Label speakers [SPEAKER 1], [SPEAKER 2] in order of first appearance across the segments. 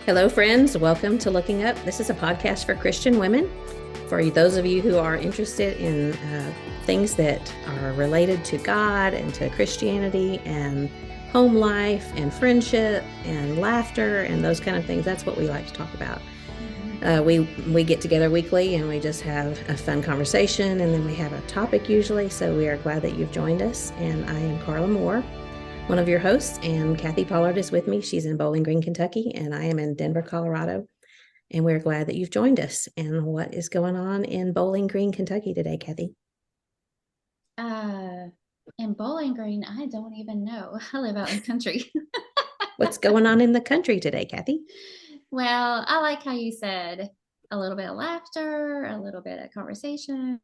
[SPEAKER 1] Hello, friends. Welcome to Looking Up. This is a podcast for Christian women. For those of you who are interested in things that are related to God and to Christianity and home life and friendship and laughter and those kind of things, that's what we like to talk about. We get together weekly and we just have a fun conversation, and then we have a topic usually. So we are glad that you've joined us. And I am Carla Moore, one of your hosts, and Kathy Pollard is with me. She's in Bowling Green, Kentucky, and I am in Denver, Colorado. And we're glad that you've joined us. And what is going on in Bowling Green, Kentucky today, Kathy?
[SPEAKER 2] In Bowling Green, I don't even know. I live out in the country.
[SPEAKER 1] What's going on in the country today, Kathy?
[SPEAKER 2] Well, I like how you said a little bit of laughter, a little bit of conversation,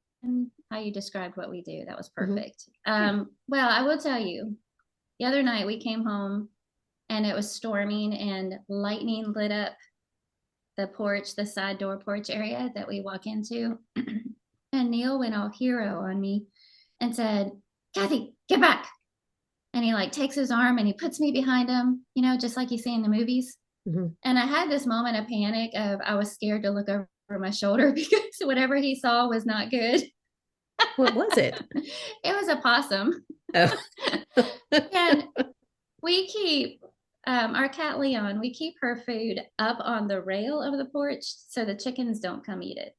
[SPEAKER 2] how you described what we do. That was perfect. Well, I will tell you, the other night we came home and it was storming and lightning lit up the porch, the side door porch area that we walk into. And Neil went all hero on me and said, "Kathy, get back." And he like takes his arm and he puts me behind him, just like you see in the movies. And I had this moment of panic of I was scared to look over my shoulder because whatever he saw was not good.
[SPEAKER 1] What was it?
[SPEAKER 2] It was a possum.
[SPEAKER 1] Oh.
[SPEAKER 2] And we keep our cat Leon, we keep her food up on the rail of the porch so the chickens don't come eat it.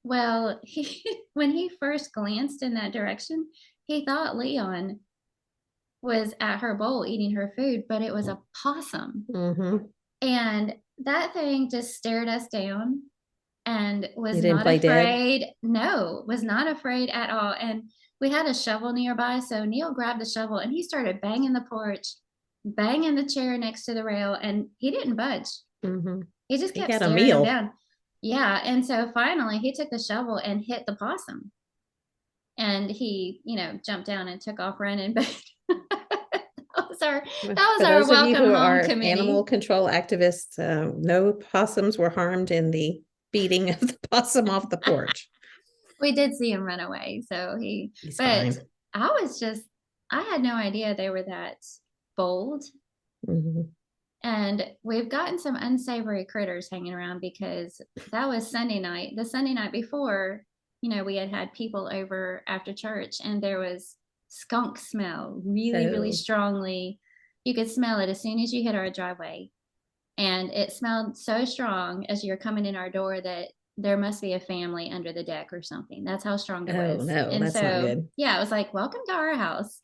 [SPEAKER 2] Well, when he first glanced in that direction, he thought Leon was at her bowl eating her food, but it was a possum. And that thing just stared us down and was not afraid. No, was not afraid at all. And we had a shovel nearby. So Neil grabbed the shovel and he started banging the porch, banging the chair next to the rail, and he didn't budge. He just kept staring him down. Yeah. And so finally he took the shovel and hit the possum. And he, jumped down and took off running. But that was our welcome home committee.
[SPEAKER 1] Animal control activists, no possums were harmed in the beating of the possum off the porch.
[SPEAKER 2] We did see him run away, so he's fine. I had no idea they were that bold. And we've gotten some unsavory critters hanging around because that was Sunday night. The Sunday night before, we had people over after church and there was skunk smell really strongly. You could smell it as soon as you hit our driveway. And it smelled so strong as you're coming in our door that there must be a family under the deck or something. That's how strong it was.
[SPEAKER 1] No, and that's not good.
[SPEAKER 2] Yeah, it was like, welcome to our house.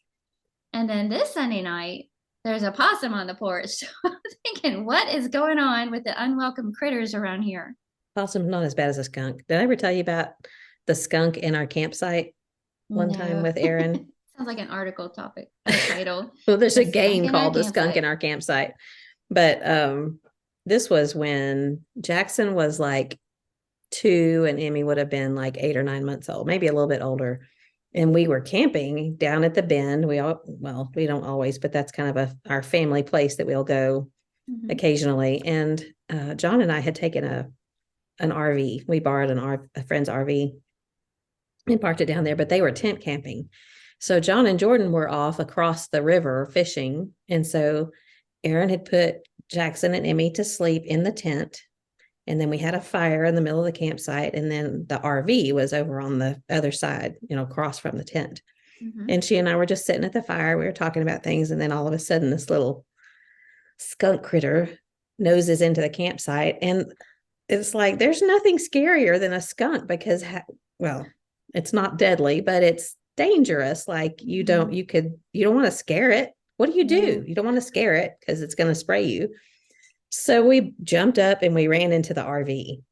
[SPEAKER 2] And then this Sunday night, there's a possum on the porch. So I was thinking, what is going on with the unwelcome critters around here?
[SPEAKER 1] Possum's not as bad as a skunk. Did I ever tell you about the skunk in our campsite one time with Aaron?
[SPEAKER 2] Sounds like an article topic, a title.
[SPEAKER 1] Well, there's a game called The Skunk in Our Campsite. But this was when Jackson was like 2 and Emmy would have been like 8 or 9 months old, maybe a little bit older. And we were camping down at the Bend. We don't always, but that's kind of our family place that we'll go occasionally. And John and I had taken an RV. We borrowed a friend's RV and parked it down there, but they were tent camping. So John and Jordan were off across the river fishing. And so Aaron had put Jackson and Emmy to sleep in the tent. And then we had a fire in the middle of the campsite. And then the RV was over on the other side, across from the tent. And she and I were just sitting at the fire. We were talking about things. And then all of a sudden, this little skunk critter noses into the campsite. And it's like, there's nothing scarier than a skunk because, it's not deadly, but it's dangerous. Like you don't want to scare it. What do? You don't want to scare it because it's going to spray you. So we jumped up and we ran into the RV.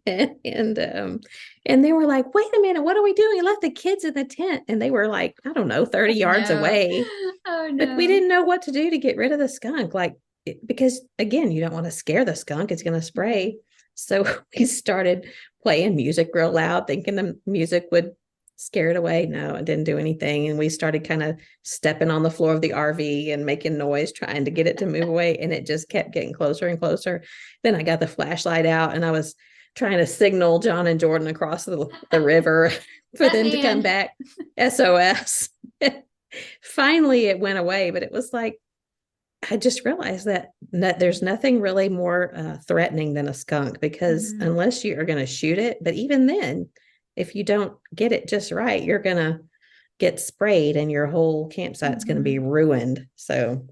[SPEAKER 1] and they were like, wait a minute, what are we doing? You left the kids in the tent. And they were like, I don't know, 30 yards away.
[SPEAKER 2] Oh, no.
[SPEAKER 1] But we didn't know what to do to get rid of the skunk. Because again, you don't want to scare the skunk. It's going to spray. So we started playing music real loud, thinking the music would scare it away. No, it didn't do anything. And we started kind of stepping on the floor of the RV and making noise, trying to get it to move away. And it just kept getting closer and closer. Then I got the flashlight out and I was trying to signal John and Jordan across the river for them to come back. SOS. Finally, it went away, but it was like I just realized that there's nothing really more threatening than a skunk, because unless you are going to shoot it, but even then, if you don't get it just right, you're going to get sprayed and your whole campsite's going to be ruined. So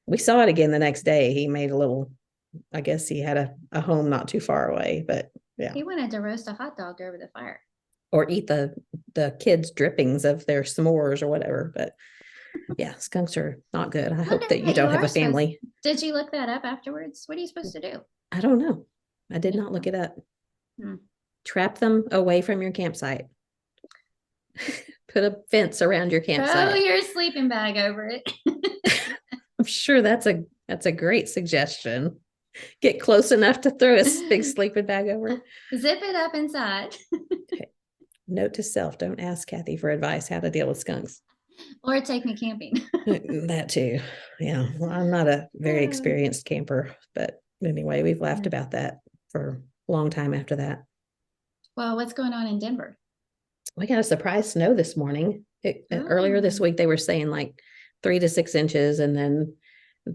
[SPEAKER 1] we saw it again the next day. He made a little, I guess he had a home not too far away, but yeah.
[SPEAKER 2] He wanted to roast a hot dog over the fire.
[SPEAKER 1] Or eat the kids' drippings of their s'mores or whatever. But yeah, skunks are not good. I hope that you don't have a family.
[SPEAKER 2] Did you look that up afterwards? What are you supposed to do?
[SPEAKER 1] I don't know. I did not look it up. Trap them away from your campsite. Put a fence around your campsite.
[SPEAKER 2] Throw your sleeping bag over it.
[SPEAKER 1] I'm sure that's a great suggestion. Get close enough to throw a big sleeping bag over.
[SPEAKER 2] Zip it up inside.
[SPEAKER 1] Okay. Note to self, don't ask Kathy for advice how to deal with skunks.
[SPEAKER 2] Or take me camping.
[SPEAKER 1] That too. Yeah. Well, I'm not a very experienced camper, but anyway, we've laughed about that for a long time after that.
[SPEAKER 2] Well, what's going on in Denver?
[SPEAKER 1] We got a surprise snow this morning. Earlier this week, they were saying like 3 to 6 inches. And then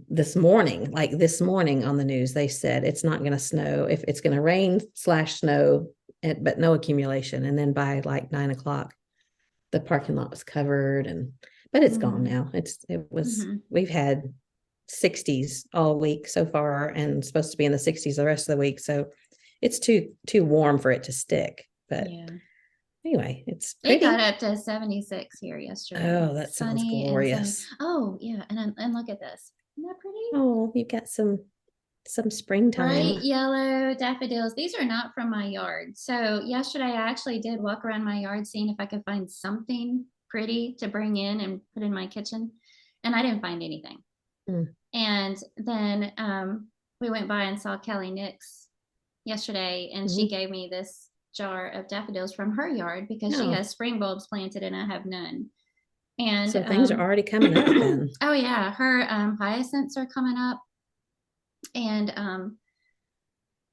[SPEAKER 1] this morning on the news, they said it's not going to snow. If it's going to rain / snow, but no accumulation. And then by like 9 o'clock, the parking lot was covered, but it's gone now. We've had 60s all week so far, and supposed to be in the 60s the rest of the week. So it's too warm for it to stick. But anyway, it's pretty.
[SPEAKER 2] It got up to 76 here yesterday.
[SPEAKER 1] Oh, that sounds glorious.
[SPEAKER 2] Oh yeah, and look at this. Isn't that pretty?
[SPEAKER 1] Oh, you've got some springtime.
[SPEAKER 2] Bright yellow daffodils. These are not from my yard. So yesterday I actually did walk around my yard seeing if I could find something pretty to bring in and put in my kitchen. And I didn't find anything. And then we went by and saw Kelly Nix yesterday, and she gave me this jar of daffodils from her yard because she has spring bulbs planted and I have none. And
[SPEAKER 1] so things are already coming up then.
[SPEAKER 2] Oh yeah, her hyacinths are coming up. And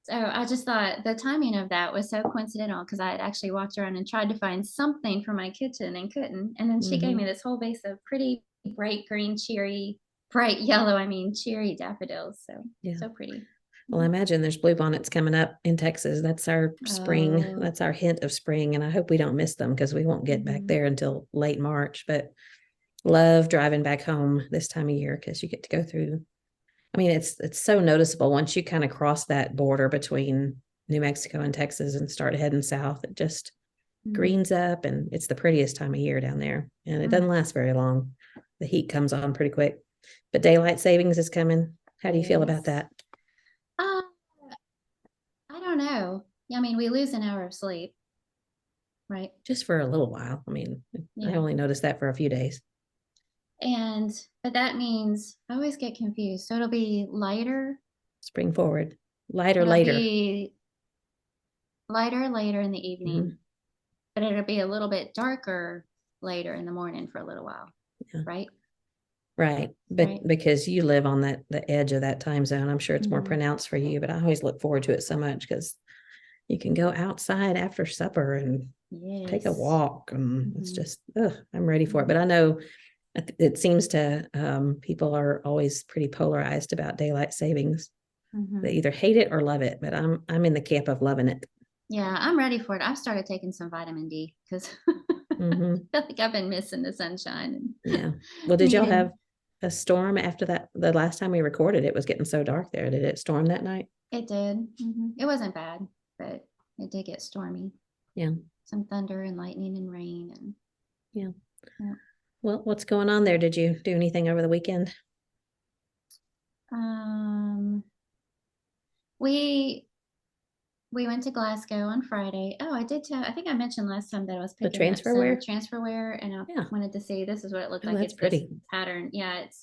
[SPEAKER 2] so I just thought the timing of that was so coincidental, because I had actually walked around and tried to find something for my kitchen and couldn't. And then she gave me this whole vase of pretty bright green, cheery daffodils. So so pretty.
[SPEAKER 1] Well, I imagine there's bluebonnets coming up in Texas. That's our spring. That's our hint of spring. And I hope we don't miss them, because we won't get back there until late March. But love driving back home this time of year, because you get to go through. I mean, it's so noticeable once you kind of cross that border between New Mexico and Texas and start heading south. It just greens up, and it's the prettiest time of year down there. And it doesn't last very long. The heat comes on pretty quick. But daylight savings is coming. How do you feel about that?
[SPEAKER 2] I don't know. I mean, we lose an hour of sleep, right?
[SPEAKER 1] Just for a little while. I mean, I only noticed that for a few days.
[SPEAKER 2] But that means I always get confused. So it'll be lighter.
[SPEAKER 1] Spring forward. Later.
[SPEAKER 2] Be lighter later in the evening, but it'll be a little bit darker later in the morning for a little while. Right.
[SPEAKER 1] Right. But because you live on the edge of that time zone, I'm sure it's more pronounced for you, but I always look forward to it so much, because you can go outside after supper and take a walk, and it's just, I'm ready for it. But I know it seems to, people are always pretty polarized about daylight savings. They either hate it or love it, but I'm in the camp of loving it.
[SPEAKER 2] Yeah, I'm ready for it. I've started taking some vitamin D, because I feel like I've been missing the sunshine.
[SPEAKER 1] Well, did y'all have a storm after that? The last time we recorded, it was getting so dark there. Did it storm that night?
[SPEAKER 2] It did. It wasn't bad, but it did get stormy. Some thunder and lightning and rain. And
[SPEAKER 1] Well, what's going on there? Did you do anything over the weekend?
[SPEAKER 2] We went to Glasgow on Friday. Oh, I did tell. I think I mentioned last time that I was picking
[SPEAKER 1] up some
[SPEAKER 2] transfer wear, and I wanted to see. This is what it looked like.
[SPEAKER 1] That's pretty
[SPEAKER 2] pattern. Yeah, it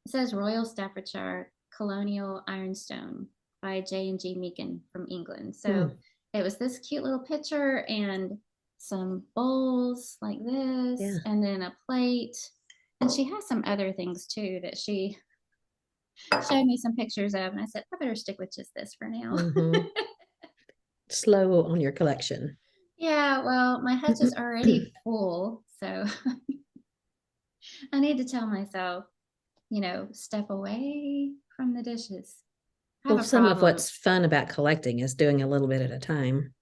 [SPEAKER 2] says Royal Staffordshire Colonial Ironstone by J&G Meakin from England. So it was this cute little picture and some bowls like this, and then a plate. And she has some other things too that she showed me some pictures of, and I said, I better stick with just this for now.
[SPEAKER 1] Slow on your collection.
[SPEAKER 2] Yeah, well, my hutch is already full, so I need to tell myself, step away from the dishes.
[SPEAKER 1] Well, some of what's fun about collecting is doing a little bit at a time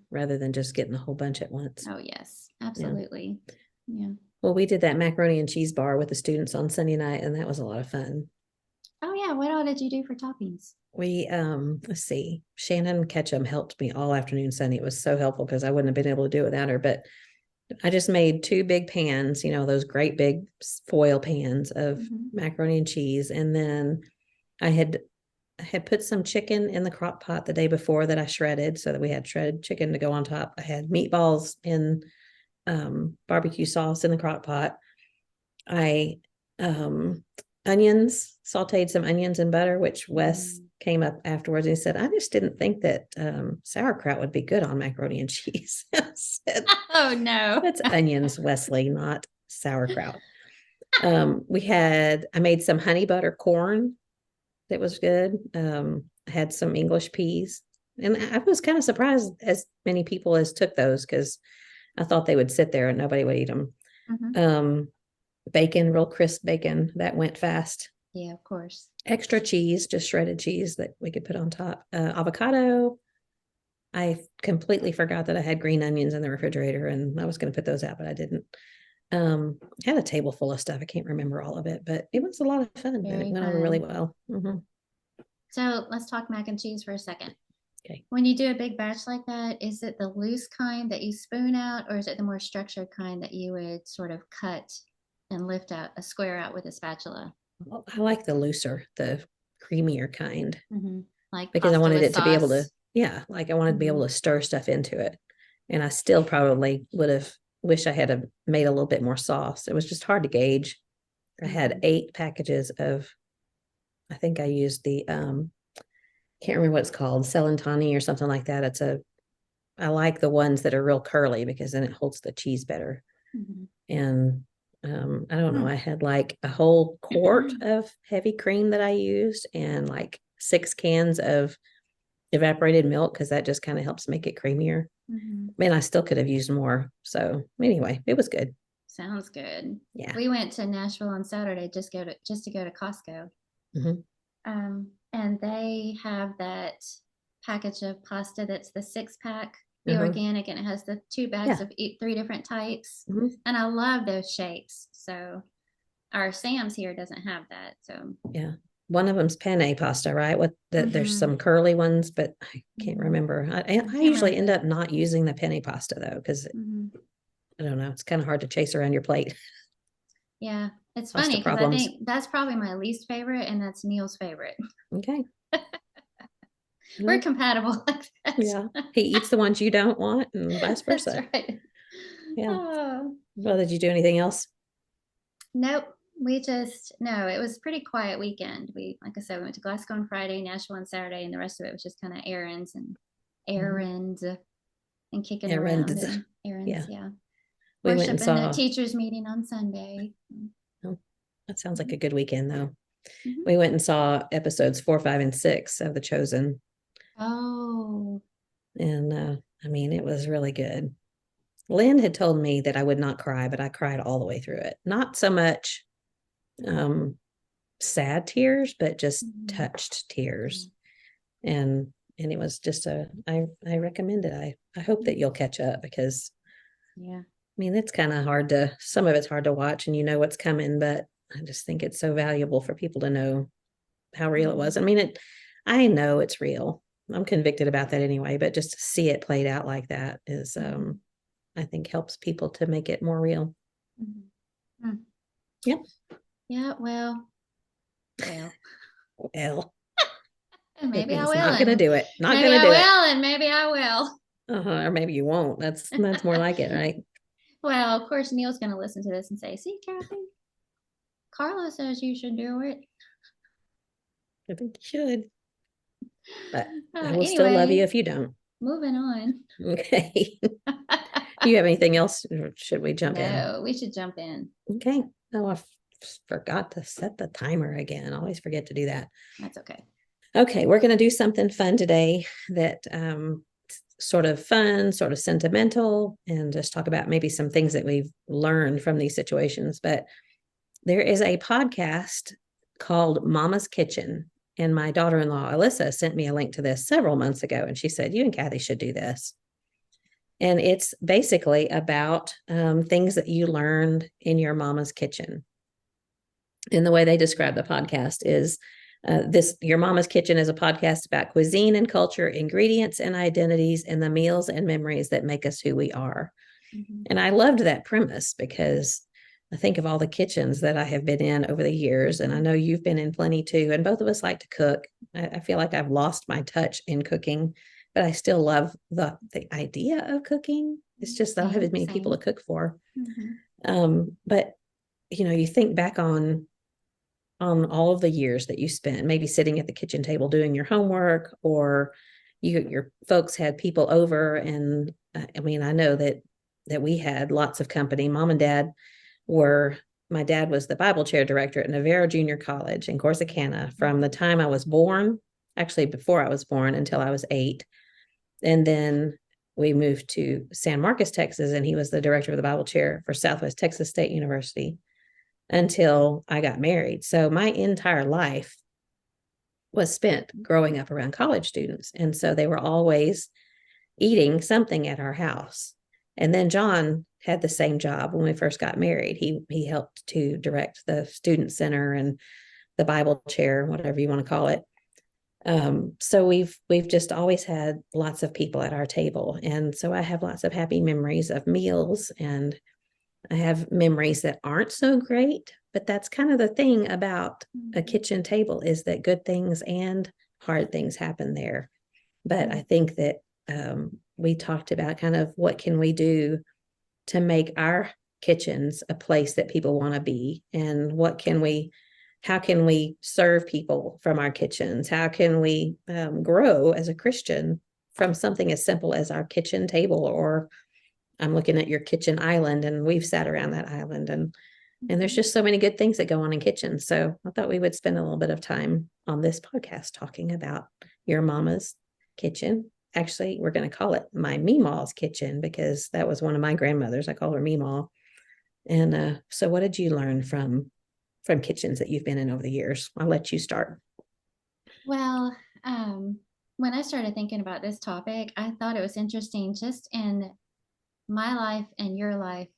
[SPEAKER 1] rather than just getting a whole bunch at once.
[SPEAKER 2] Oh, yes, absolutely. Yeah.
[SPEAKER 1] Well, we did that macaroni and cheese bar with the students on Sunday night, and that was a lot of fun.
[SPEAKER 2] Oh, yeah. What all did you do for toppings?
[SPEAKER 1] We, let's see, Shannon Ketchum helped me all afternoon Sunday. It was so helpful because I wouldn't have been able to do it without her. But I just made 2 big pans, those great big foil pans of macaroni and cheese. And then I had put some chicken in the crock pot the day before that I shredded so that we had shredded chicken to go on top. I had meatballs in barbecue sauce in the crock pot. I sauteed some onions in butter, which Wes came up afterwards and he said, I just didn't think that sauerkraut would be good on macaroni and cheese. I said,
[SPEAKER 2] oh no,
[SPEAKER 1] it's onions, Wesley, not sauerkraut. I made some honey butter corn that was good. I had some English peas, and I was kind of surprised as many people as took those because I thought they would sit there and nobody would eat them. Bacon, real crisp bacon, that went fast.
[SPEAKER 2] Yeah, of course.
[SPEAKER 1] Extra cheese, just shredded cheese that we could put on top. Avocado. I completely forgot that I had green onions in the refrigerator and I was going to put those out, but I didn't. I had a table full of stuff. I can't remember all of it, but it was a lot of fun. And it went over really well.
[SPEAKER 2] So let's talk mac and cheese for a second.
[SPEAKER 1] Okay.
[SPEAKER 2] When you do a big batch like that, is it the loose kind that you spoon out, or is it the more structured kind that you would sort of cut and lift out a square out with a spatula?
[SPEAKER 1] Well, I like the looser, the creamier kind.
[SPEAKER 2] Like
[SPEAKER 1] because I wanted it to be able to, I wanted to be able to stir stuff into it. And I still probably would have wished I had made a little bit more sauce. It was just hard to gauge. I had 8 packages of, I think I used the, can't remember what it's called, Celentani or something like that. I like the ones that are real curly because then it holds the cheese better. And I don't know, I had like a whole quart of heavy cream that I used and like 6 cans of evaporated milk because that just kind of helps make it creamier. Man, I still could have used more. So anyway, it was good.
[SPEAKER 2] Sounds good.
[SPEAKER 1] Yeah.
[SPEAKER 2] We went to Nashville on Saturday just to go to Costco. And they have that package of pasta that's the 6-pack, the organic, and it has the 2 bags of 3 different types. And I love those shapes. So our Sam's here doesn't have that. So
[SPEAKER 1] yeah, one of them's penne pasta, right? There's some curly ones, but I can't remember. I usually end up not using the penne pasta though, because I don't know, it's kind of hard to chase around your plate.
[SPEAKER 2] Yeah, it's funny because I think that's probably my least favorite, and that's Neil's favorite.
[SPEAKER 1] Okay.
[SPEAKER 2] We're compatible like that.
[SPEAKER 1] Yeah. He eats the ones you don't want and vice versa.
[SPEAKER 2] That's right.
[SPEAKER 1] Yeah. Well, did you do anything else?
[SPEAKER 2] Nope. It was a pretty quiet weekend. Like I said, we went to Glasgow on Friday, Nashville on Saturday, and the rest of it was just kind of errands and kicking around. And errands, yeah. We went and saw the teachers meeting on Sunday.
[SPEAKER 1] Oh, that sounds like a good weekend though. We went and saw episodes 4, 5, and 6 of The Chosen.
[SPEAKER 2] Oh.
[SPEAKER 1] And I mean, it was really good. Lynn had told me that I would not cry, but I cried all the way through it. Not so much sad tears, but just touched tears. And it was just I recommend it. I hope that you'll catch up because I mean, it's kind of some of it's hard to watch and you know what's coming, but I just think it's so valuable for people to know how real it was. I mean, I know it's real. I'm convicted about that anyway, but just to see it played out like that is, I think helps people to make it more real. Yep.
[SPEAKER 2] Yeah. Well. Maybe I will.
[SPEAKER 1] Not going to do it.
[SPEAKER 2] Maybe I will, and maybe I will.
[SPEAKER 1] Or maybe you won't. That's more like it, right?
[SPEAKER 2] Well, of course, Neil's going to listen to this and say, "See, Kathy, Carla says you should do it."
[SPEAKER 1] I think you should. But I will still love you if you don't.
[SPEAKER 2] Moving on.
[SPEAKER 1] Okay. Do you have anything else? Or should we jump in?
[SPEAKER 2] No, we should jump in.
[SPEAKER 1] Okay. Oh, I forgot to set the timer again. I always forget to do that.
[SPEAKER 2] That's okay.
[SPEAKER 1] Okay, we're going to do something fun today that sort of fun, sort of sentimental, and just talk about maybe some things that we've learned from these situations. But there is a podcast called Mama's Kitchen. And my daughter-in-law, Alyssa, sent me a link to this several months ago. And she said, you and Kathy should do this. And it's basically about things that you learned in your mama's kitchen. And the way they describe the podcast is Your Mama's Kitchen is a podcast about cuisine and culture, ingredients and identities, and the meals and memories that make us who we are. Mm-hmm. And I loved that premise because I think of all the kitchens that I have been in over the years, and I know you've been in plenty too. And both of us like to cook. I feel like I've lost my touch in cooking, but I still love the idea of cooking. It's just I don't have as many people to cook for. Mm-hmm. But you think back on all of the years that you spent maybe sitting at the kitchen table doing your homework, or your folks had people over. And I mean, I know that we had lots of company. Mom and Dad my dad was the Bible chair director at Navarro Junior College in Corsicana from the time I was born, actually before I was born, until I was 8. And then we moved to San Marcos, Texas, and he was the director of the Bible chair for Southwest Texas State University until I got married. So my entire life was spent growing up around college students. And so they were always eating something at our house. And then John had the same job when we first got married. He helped to direct the student center and the Bible chair, whatever you want to call it. So we've just always had lots of people at our table. And so I have lots of happy memories of meals, and I have memories that aren't so great, but that's kind of the thing about a kitchen table, is that good things and hard things happen there. But I think that we talked about kind of what can we do to make our kitchens a place that people want to be, and how can we serve people from our kitchens? How can we grow as a Christian from something as simple as our kitchen table? Or I'm looking at your kitchen island, and we've sat around that island, and there's just so many good things that go on in kitchens. So I thought we would spend a little bit of time on this podcast talking about your mama's kitchen. Actually, we're going to call it my Meemaw's kitchen, because that was one of my grandmothers. I call her Meemaw. And so what did you learn from kitchens that you've been in over the years? I'll let you start.
[SPEAKER 2] Well, when I started thinking about this topic, I thought it was interesting just in my life and your life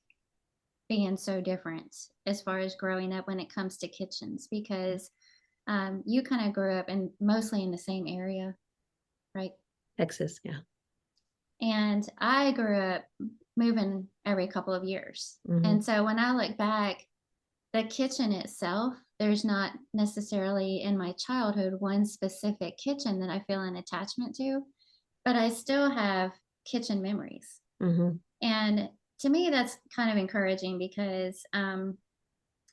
[SPEAKER 2] being so different as far as growing up when it comes to kitchens, because you kind of grew up mostly in the same area, right?
[SPEAKER 1] Texas, yeah.
[SPEAKER 2] And I grew up moving every couple of years. Mm-hmm. And so when I look back, the kitchen itself, there's not necessarily in my childhood one specific kitchen that I feel an attachment to, but I still have kitchen memories. Mm-hmm. And to me, that's kind of encouraging because,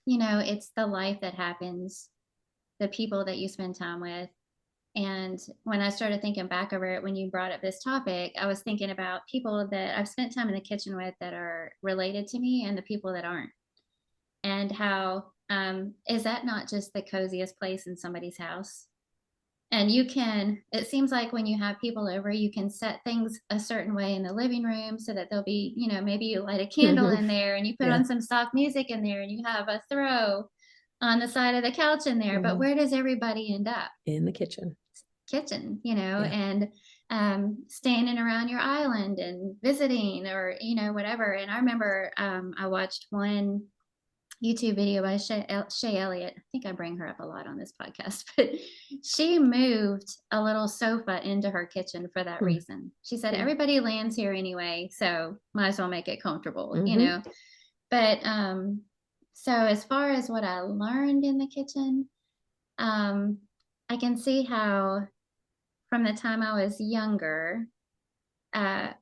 [SPEAKER 2] it's the life that happens, the people that you spend time with. And when I started thinking back over it, when you brought up this topic, I was thinking about people that I've spent time in the kitchen with that are related to me and the people that aren't. And how is that not just the coziest place in somebody's house? And it seems like when you have people over, you can set things a certain way in the living room so that there'll be, maybe you light a candle in there and you put on some soft music in there and you have a throw on the side of the couch in there. Mm-hmm. But where does everybody end up?
[SPEAKER 1] In the kitchen,
[SPEAKER 2] and standing around your island and visiting or, whatever. And I remember I watched one YouTube video by Shay Elliott. I think I bring her up a lot on this podcast, but she moved a little sofa into her kitchen for that reason. She said, everybody lands here anyway, so might as well make it comfortable, But so as far as what I learned in the kitchen, I can see how from the time I was younger,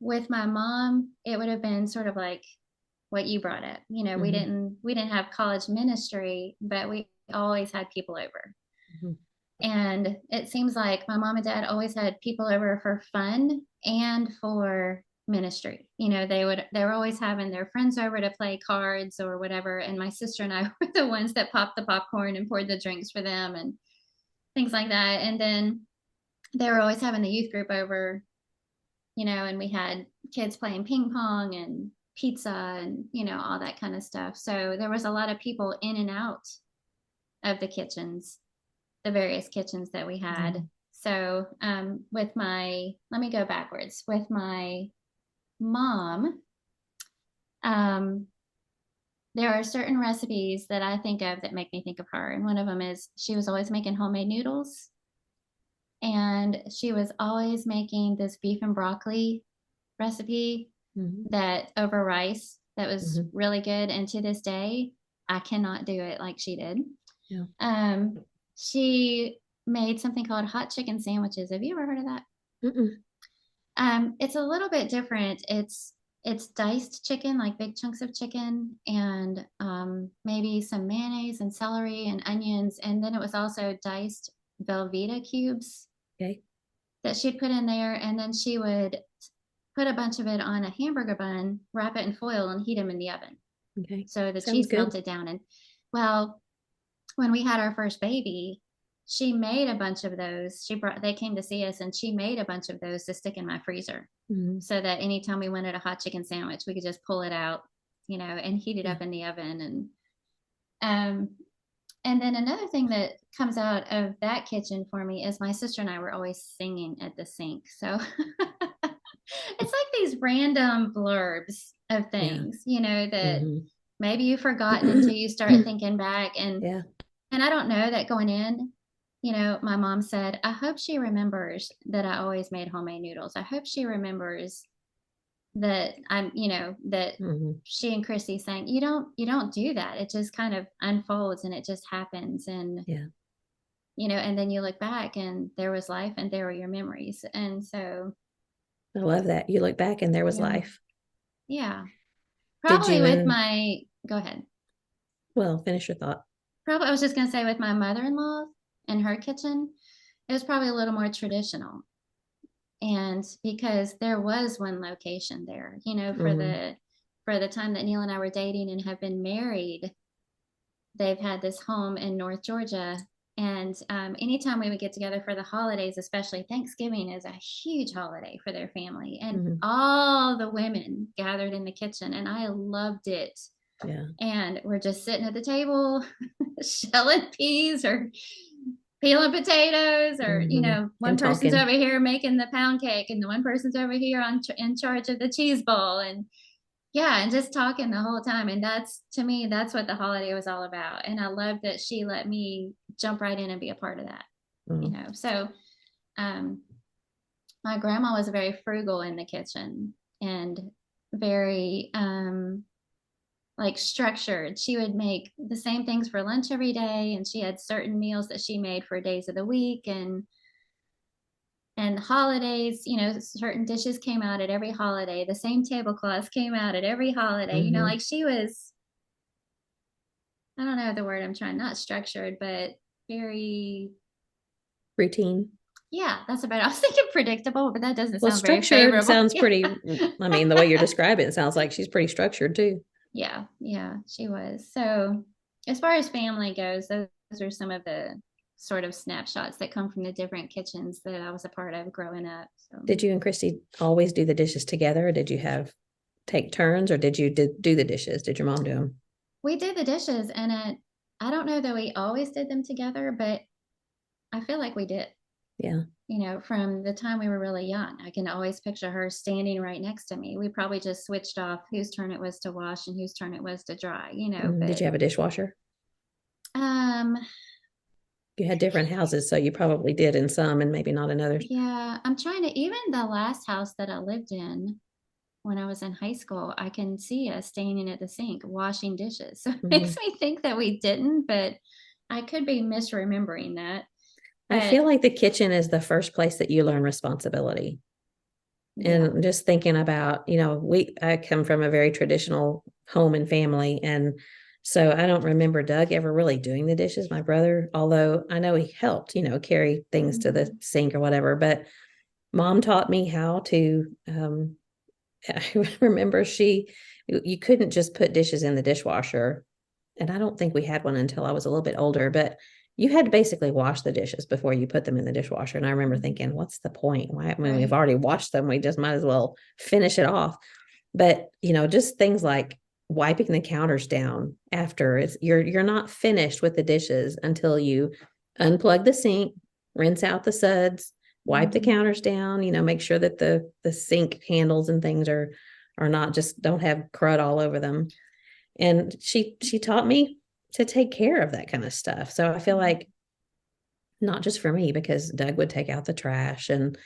[SPEAKER 2] with my mom, it would have been sort of like what you brought up. Mm-hmm. we didn't have college ministry, but we always had people over. Mm-hmm. And it seems like my mom and dad always had people over for fun and for ministry. They were always having their friends over to play cards or whatever. And my sister and I were the ones that popped the popcorn and poured the drinks for them and things like that. And then they were always having the youth group over, and we had kids playing ping pong and pizza and, all that kind of stuff. So there was a lot of people in and out of the kitchens. the various kitchens that we had. Mm-hmm. So let me go backwards. With my mom, there are certain recipes that I think of that make me think of her. And one of them is she was always making homemade noodles. And she was always making this beef and broccoli recipe that over rice that was really good. And to this day, I cannot do it like she did. Yeah. She made something called hot chicken sandwiches. Have you ever heard of that? It's a little bit different. It's diced chicken, like big chunks of chicken, and maybe some mayonnaise and celery and onions. And then it was also diced Velveeta cubes that she'd put in there. And then she would put a bunch of it on a hamburger bun, wrap it in foil, and heat them in the oven. Okay. So the cheese melted down. And well, when we had our first baby, she made a bunch of those. They came to see us, and she made a bunch of those to stick in my freezer, so that anytime we wanted a hot chicken sandwich, we could just pull it out, and heat it up in the oven. And then another thing that comes out of that kitchen for me is my sister and I were always singing at the sink. So it's like these random blurbs of things, that maybe you've forgotten until you start thinking back. And I don't know that going in, my mom said, I hope she remembers that I always made homemade noodles. I hope she remembers that that she and Christy saying, you don't do that. It just kind of unfolds and it just happens. And, and then you look back and there was life and there were your memories. And so.
[SPEAKER 1] I love that. You look back and there was life.
[SPEAKER 2] Yeah. Probably go ahead.
[SPEAKER 1] Well, finish your thought.
[SPEAKER 2] Probably, I was just going to say with my mother-in-law in her kitchen, it was probably a little more traditional. And because there was one location there, for the time that Neil and I were dating and have been married, they've had this home in North Georgia. And anytime we would get together for the holidays, especially Thanksgiving is a huge holiday for their family. And all the women gathered in the kitchen, and I loved it. Yeah. And we're just sitting at the table, shelling peas or peeling potatoes, or one person's over here making the pound cake, and the one person's over here in charge of the cheese ball, and just talking the whole time. And to me, that's what the holiday was all about. And I love that she let me jump right in and be a part of that. So my grandma was very frugal in the kitchen and very structured. She would make the same things for lunch every day, and she had certain meals that she made for days of the week, and holidays, certain dishes came out at every holiday. The same tablecloths came out at every holiday. Like she was, I don't know the word I'm trying, not structured, but very
[SPEAKER 1] routine.
[SPEAKER 2] Yeah, that's about it. I was thinking predictable, but that doesn't sound very favorable.
[SPEAKER 1] Sounds pretty, I mean, the way you're describing it sounds like she's pretty structured too.
[SPEAKER 2] Yeah, she was. So as far as family goes, those are some of the sort of snapshots that come from the different kitchens that I was a part of growing up. So.
[SPEAKER 1] Did you and Christy always do the dishes together, or did you take turns, or did you do the dishes? Did your mom do them?
[SPEAKER 2] We did the dishes, and I don't know that we always did them together, but I feel like we did.
[SPEAKER 1] Yeah.
[SPEAKER 2] From the time we were really young, I can always picture her standing right next to me. We probably just switched off whose turn it was to wash and whose turn it was to dry, But,
[SPEAKER 1] did you have a dishwasher? You had different houses, so you probably did in some and maybe not in others.
[SPEAKER 2] Yeah. I'm trying to, even the last house that I lived in when I was in high school, I can see us standing at the sink washing dishes. So it makes me think that we didn't, but I could be misremembering that.
[SPEAKER 1] I feel like the kitchen is the first place that you learn responsibility. And just thinking about, I come from a very traditional home and family. And so I don't remember Doug ever really doing the dishes. My brother, although I know he helped, carry things to the sink or whatever, but Mom taught me how to, I remember you couldn't just put dishes in the dishwasher. And I don't think we had one until I was a little bit older, but you had to basically wash the dishes before you put them in the dishwasher. And I remember thinking, what's the point? Why, when we've already washed them, we just might as well finish it off. But, just things like wiping the counters down after you're not finished with the dishes until you unplug the sink, rinse out the suds, wipe the counters down, make sure that the sink handles and things are not just don't have crud all over them. And she taught me to take care of that kind of stuff. So I feel like not just for me, because Doug would take out the trash and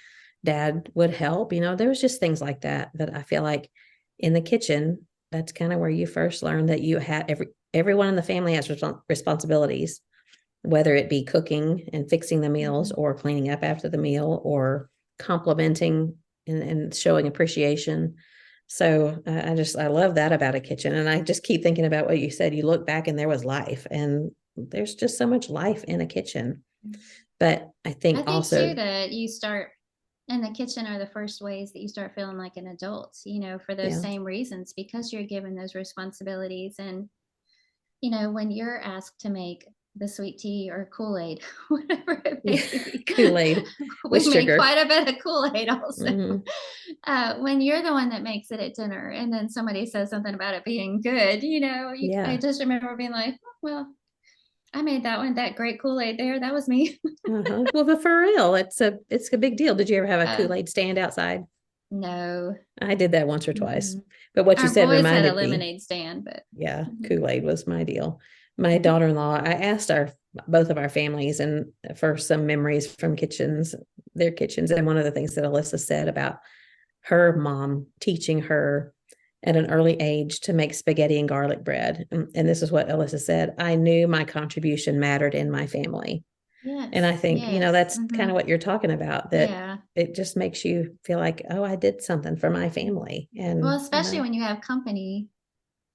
[SPEAKER 1] Dad would help, there was just things like that I feel like in the kitchen, that's kind of where you first learn that you had everyone in the family has responsibilities, whether it be cooking and fixing the meals or cleaning up after the meal or complimenting and showing appreciation. So I love that about a kitchen. And I just keep thinking about what you said. You look back and there was life, and there's just so much life in a kitchen. But I think also
[SPEAKER 2] too that you start in the kitchen are the first ways that you start feeling like an adult, for those same reasons, because you're given those responsibilities. And, when you're asked to make the sweet tea or Kool-Aid, whatever it may be.
[SPEAKER 1] Kool-Aid
[SPEAKER 2] we make quite a bit of Kool-Aid also. When you're the one that makes it at dinner and then somebody says something about it being good, I just remember being like, oh, well, I made that great Kool-Aid there. That was me.
[SPEAKER 1] Well, but for real, it's a big deal. Did you ever have a Kool-Aid stand outside?
[SPEAKER 2] No.
[SPEAKER 1] I did that once or twice. But what you said reminded me.
[SPEAKER 2] Had a lemonade stand, but
[SPEAKER 1] yeah, Kool-Aid was my deal. My daughter-in-law, I asked both of our families and for some memories from their kitchens. And one of the things that Alyssa said about her mom teaching her at an early age to make spaghetti and garlic bread. And this is what Alyssa said: I knew my contribution mattered in my family.
[SPEAKER 2] Yes,
[SPEAKER 1] and I think, that's kind of what you're talking about, that it just makes you feel like, oh, I did something for my family. And
[SPEAKER 2] well, especially when you have company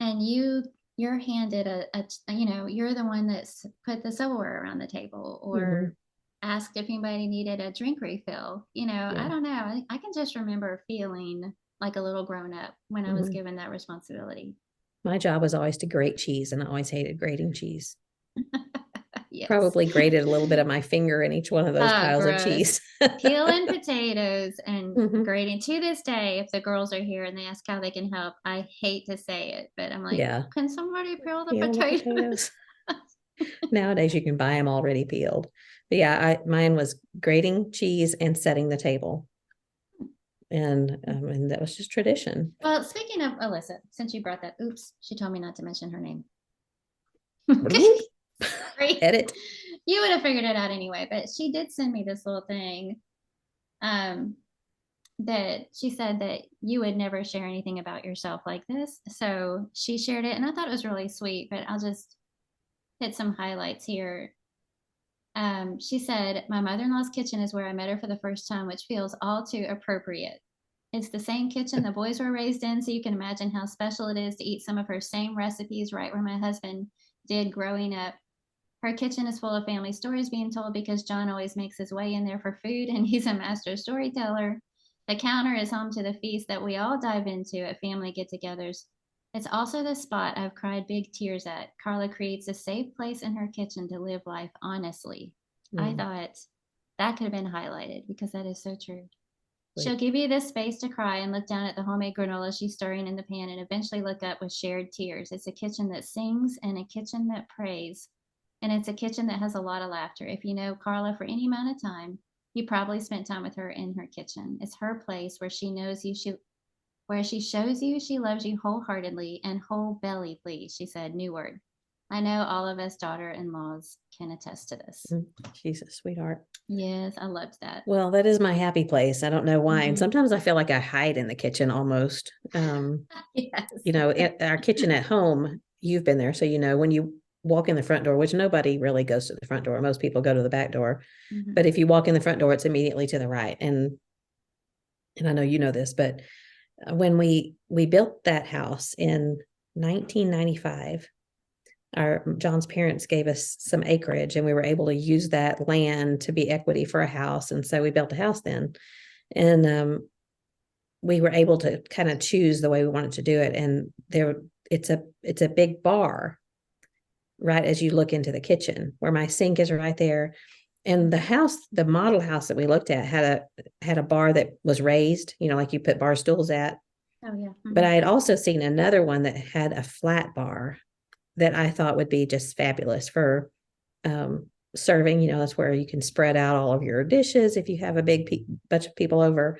[SPEAKER 2] and you're handed you're the one that's put the silverware around the table or asked if anybody needed a drink refill. I don't know. I can just remember feeling like a little grown up when I was given that responsibility.
[SPEAKER 1] My job was always to grate cheese, and I always hated grating cheese.
[SPEAKER 2] Yes.
[SPEAKER 1] Probably grated a little bit of my finger in each one of those piles of cheese.
[SPEAKER 2] Peeling potatoes and grating. To this day, if the girls are here and they ask how they can help, I hate to say it, but I'm like, can somebody peel the potatoes?
[SPEAKER 1] Nowadays you can buy them already peeled. But mine was grating cheese and setting the table. And that was just tradition.
[SPEAKER 2] Well, speaking of Alyssa, since you brought that, oops, she told me not to mention her name.
[SPEAKER 1] Edit.
[SPEAKER 2] You would have figured it out anyway, but she did send me this little thing that she said that you would never share anything about yourself like this. So she shared it, and I thought it was really sweet, but I'll just hit some highlights here. She said, my mother-in-law's kitchen is where I met her for the first time, which feels all too appropriate. It's the same kitchen the boys were raised in, so you can imagine how special it is to eat some of her same recipes right where my husband did growing up. Her kitchen is full of family stories being told because John always makes his way in there for food, and he's a master storyteller. The counter is home to the feast that we all dive into at family get-togethers. It's also the spot I've cried big tears at. Carla creates a safe place in her kitchen to live life honestly. I thought that could have been highlighted because that is so true. She'll give you this space to cry and look down at the homemade granola she's stirring in the pan and eventually look up with shared tears. It's a kitchen that sings and a kitchen that prays. And it's a kitchen that has a lot of laughter. If you know Carla for any amount of time, you probably spent time with her in her kitchen. It's her place where she knows you, where she shows you she loves you wholeheartedly and whole-belliedly, she said, new word. I know all of us daughter-in-laws can attest to this.
[SPEAKER 1] She's a sweetheart.
[SPEAKER 2] Yes, I loved that.
[SPEAKER 1] Well, that is my happy place. I don't know why. And sometimes I feel like I hide in the kitchen almost.
[SPEAKER 2] Yes.
[SPEAKER 1] Our kitchen at home, you've been there. So, when you walk in the front door, which nobody really goes to the front door. Most people go to the back door. But if you walk in the front door, it's immediately to the right. And I know you know this, but when we built that house in 1995, John's parents gave us some acreage, and we were able to use that land to be equity for a house. And so we built a house then. And we were able to kind of choose the way we wanted to do it. And it's a big bar right as you look into the kitchen, where my sink is right there. And the model house that we looked at had a bar that was raised, like you put bar stools at.
[SPEAKER 2] Oh yeah.
[SPEAKER 1] But I had also seen another one that had a flat bar that I thought would be just fabulous for serving, that's where you can spread out all of your dishes. If you have a big bunch of people over,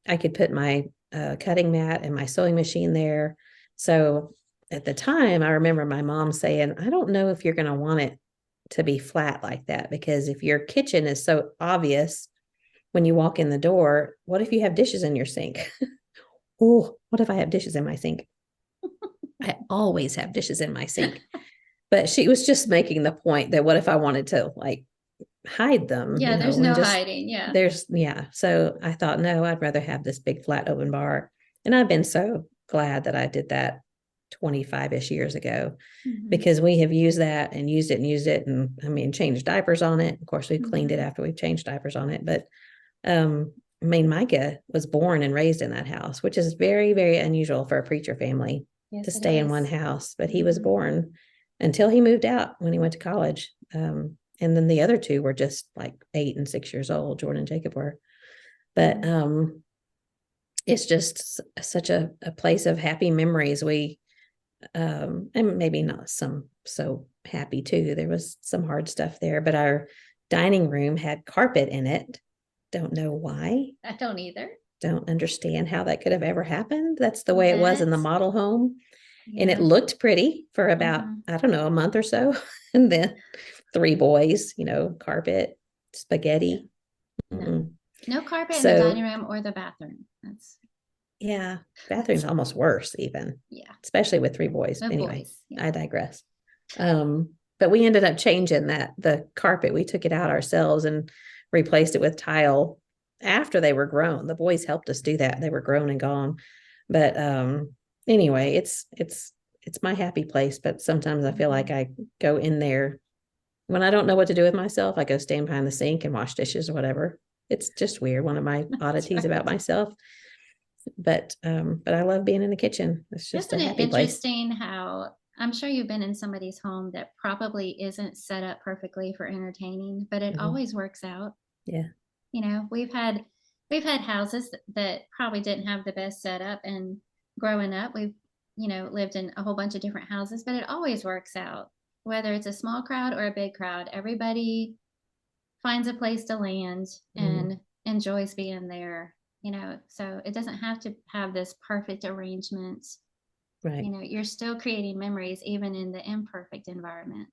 [SPEAKER 1] I could put my cutting mat and my sewing machine there. So at the time, I remember my mom saying, I don't know if you're going to want it to be flat like that, because if your kitchen is so obvious when you walk in the door, what if you have dishes in your sink? Oh, what if I have dishes in my sink? I always have dishes in my sink. But she was just making the point that what if I wanted to like hide them?
[SPEAKER 2] Yeah, there's no hiding. Yeah.
[SPEAKER 1] So I thought, no, I'd rather have this big flat open bar. And I've been so glad that I did that 25-ish years ago, because we have used that and used it. And I mean, changed diapers on it. Of course, we've cleaned it after we've changed diapers on it. But I mean, Micah was born and raised in that house, which is very, very unusual for a preacher family to stay in one house. But he was born until he moved out when he went to college. And then the other two were just like 8 and 6 years old. Jordan and Jacob were. But it's just such a place of happy memories. We and maybe not some so happy too. There was some hard stuff there, but our dining room had carpet in it. Don't know why.
[SPEAKER 2] I don't either.
[SPEAKER 1] Don't understand how that could have ever happened. That's the way it was in the model home. Yeah. And it looked pretty for about, I don't know, a month or so. And then 3 boys, carpet, spaghetti.
[SPEAKER 2] No carpet in the dining room or the bathroom.
[SPEAKER 1] Bathroom's almost worse even.
[SPEAKER 2] Yeah.
[SPEAKER 1] Especially with 3 boys. Anyway, I digress. But we ended up changing the carpet. We took it out ourselves and replaced it with tile after they were grown. The boys helped us do that. They were grown and gone. But anyway, it's my happy place. But sometimes I feel like I go in there when I don't know what to do with myself. I go stand behind the sink and wash dishes or whatever. It's just weird. One of my oddities about myself. But I love being in the kitchen. It's just
[SPEAKER 2] Isn't
[SPEAKER 1] a happy
[SPEAKER 2] it interesting
[SPEAKER 1] place.
[SPEAKER 2] How I'm sure you've been in somebody's home that probably isn't set up perfectly for entertaining, but it always works out.
[SPEAKER 1] Yeah.
[SPEAKER 2] We've had houses that probably didn't have the best setup, and growing up, we've, lived in a whole bunch of different houses, but it always works out. Whether it's a small crowd or a big crowd, everybody finds a place to land and enjoys being there, so it doesn't have to have this perfect arrangement.
[SPEAKER 1] Right.
[SPEAKER 2] You're still creating memories even in the imperfect environment.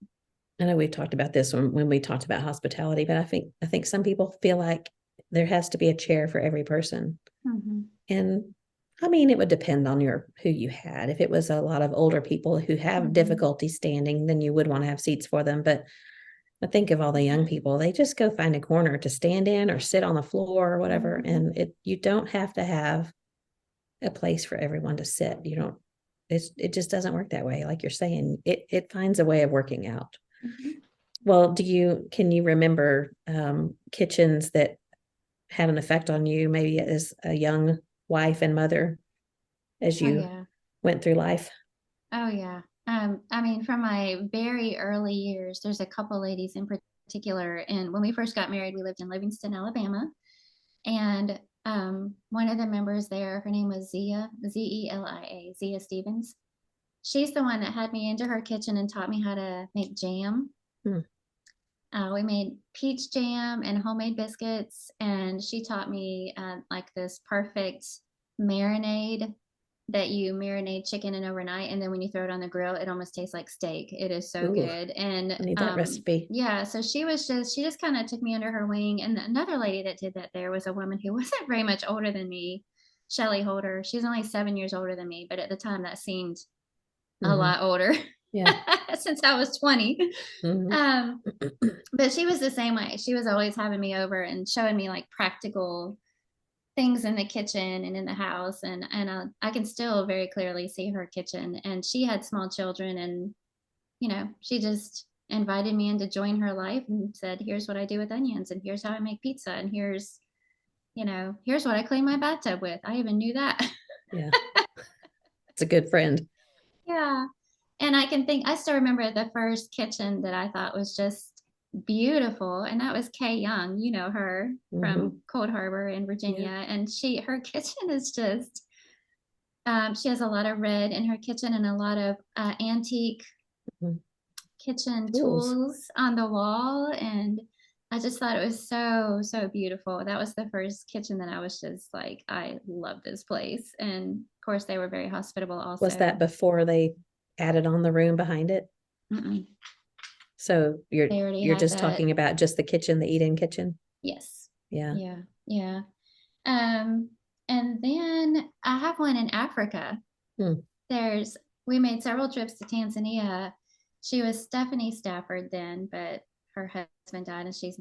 [SPEAKER 1] I know we talked about this when we talked about hospitality, but I think some people feel like there has to be a chair for every person. And I mean, it would depend on who you had. If it was a lot of older people who have difficulty standing, then you would want to have seats for them. But I think of all the young people, they just go find a corner to stand in or sit on the floor or whatever. And you don't have to have a place for everyone to sit. It just doesn't work that way. Like you're saying, it finds a way of working out. Well, can you remember kitchens that had an effect on you, maybe as a young wife and mother, as you went through life?
[SPEAKER 2] Oh yeah. I mean, from my very early years, there's a couple ladies in particular. And when we first got married, we lived in Livingston, Alabama. And one of the members there, her name was Zia, Zelia, Zia Stevens. She's the one that had me into her kitchen and taught me how to make jam. We made peach jam and homemade biscuits, and she taught me like this perfect marinade that you marinate chicken in overnight, and then when you throw it on the grill, it almost tastes like steak. It is so good. And
[SPEAKER 1] I need that recipe.
[SPEAKER 2] Yeah, so she just kind of took me under her wing. And another lady that did that there was a woman who wasn't very much older than me, Shelly Holder. She's only 7 years older than me, but at the time that seemed a lot older.
[SPEAKER 1] Yeah.
[SPEAKER 2] Since I was 20. But she was the same way. She was always having me over and showing me like practical things in the kitchen and in the house. And I can still very clearly see her kitchen. And she had small children, and, she just invited me in to join her life and said, here's what I do with onions, and here's how I make pizza, and here's what I clean my bathtub with. I even knew that.
[SPEAKER 1] Yeah. It's a good friend.
[SPEAKER 2] Yeah. And I still remember the first kitchen that I thought was just beautiful. And that was Kay Young, her from Cold Harbor in Virginia. Yeah. And her kitchen is just, she has a lot of red in her kitchen and a lot of antique kitchen tools on the wall, and I just thought it was so, so beautiful. That was the first kitchen that I was just like, I love this place. And of course, they were very hospitable also.
[SPEAKER 1] Was that before they added on the room behind it?
[SPEAKER 2] Mm-mm.
[SPEAKER 1] So you're just talking about just the kitchen, the eat-in kitchen?
[SPEAKER 2] Yes.
[SPEAKER 1] Yeah.
[SPEAKER 2] Yeah. Yeah. And then I have one in Africa. We made several trips to Tanzania. She was Stephanie Stafford then, but her husband died, and she's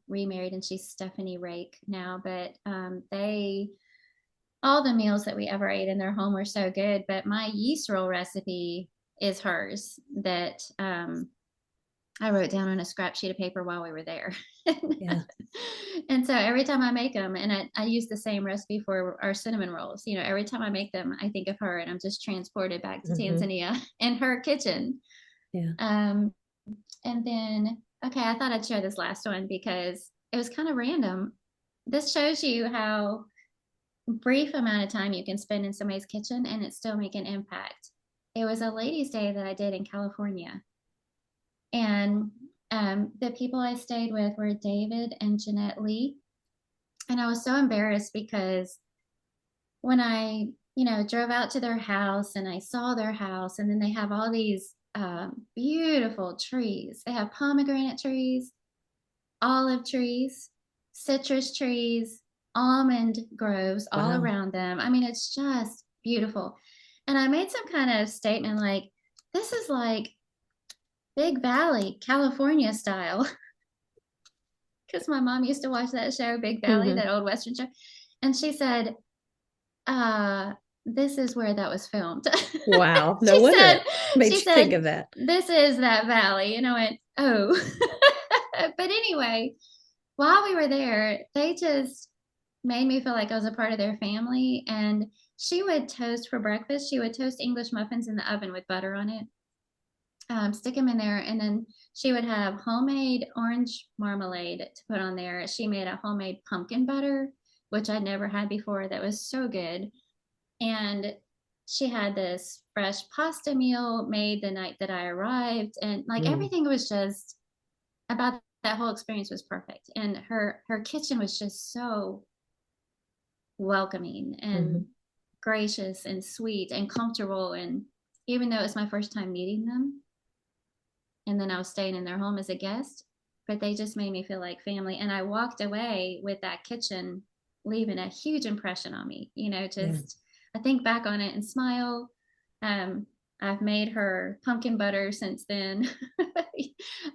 [SPEAKER 2] remarried, and she's Stephanie Rake now. But all the meals that we ever ate in their home were so good. But my yeast roll recipe is hers that I wrote down on a scrap sheet of paper while we were there.
[SPEAKER 1] Yeah.
[SPEAKER 2] And so every time I make them, and I use the same recipe for our cinnamon rolls, every time I make them, I think of her, and I'm just transported back to Tanzania and her kitchen.
[SPEAKER 1] Yeah.
[SPEAKER 2] And then, okay, I thought I'd share this last one because it was kind of random. This shows you how brief amount of time you can spend in somebody's kitchen and it still make an impact. It was a ladies' day that I did in California. And the people I stayed with were David and Jeanette Lee. And I was so embarrassed because when I, drove out to their house and I saw their house, and then they have all these beautiful trees. They have pomegranate trees, olive trees, citrus trees, almond groves all around them. I mean, it's just beautiful. And I made some kind of statement like, this is like Big Valley, California style. Because my mom used to watch that show, Big Valley, that old Western show. And she said, this is where that was filmed.
[SPEAKER 1] Wow. No wonder made you think of that.
[SPEAKER 2] This is that valley. And I went, oh. But anyway, while we were there, they just made me feel like I was a part of their family. And she would toast for breakfast. She would toast English muffins in the oven with butter on it. Stick them in there, and then she would have homemade orange marmalade to put on there. She made a homemade pumpkin butter, which I'd never had before. That was so good. And she had this fresh pasta meal made the night that I arrived, and everything was just about that whole experience was perfect. And her kitchen was just so welcoming and gracious and sweet and comfortable. And even though it was my first time meeting them, and then I was staying in their home as a guest, but they just made me feel like family. And I walked away with that kitchen leaving a huge impression on me. I think back on it and smile. I've made her pumpkin butter since then.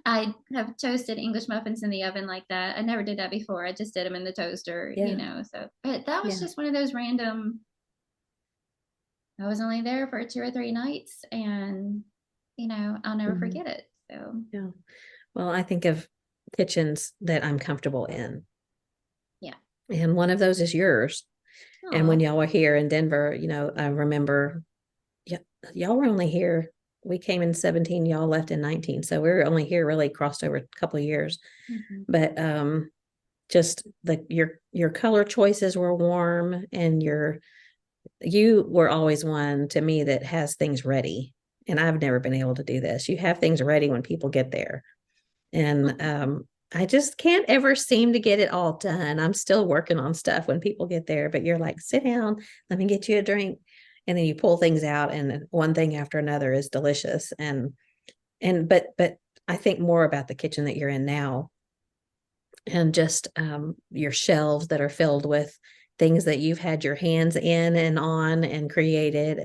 [SPEAKER 2] I have toasted English muffins in the oven like that. I never did that before. I just did them in the toaster, so, but that was just one of those random, I was only there for 2 or 3 nights, and I'll never forget it. So
[SPEAKER 1] yeah. Well, I think of kitchens that I'm comfortable in.
[SPEAKER 2] Yeah.
[SPEAKER 1] And one of those is yours. Aww. And when y'all were here in Denver, I remember y'all were only here. We came in 17, y'all left in 19. So we were only here really crossed over a couple of years. But just your color choices were warm, and you were always one to me that has things ready. And I've never been able to do this. You have things ready when people get there. And I just can't ever seem to get it all done. I'm still working on stuff when people get there, but you're like, sit down, let me get you a drink. And then you pull things out, and one thing after another is delicious. But I think more about the kitchen that you're in now, and just your shelves that are filled with things that you've had your hands in and on and created.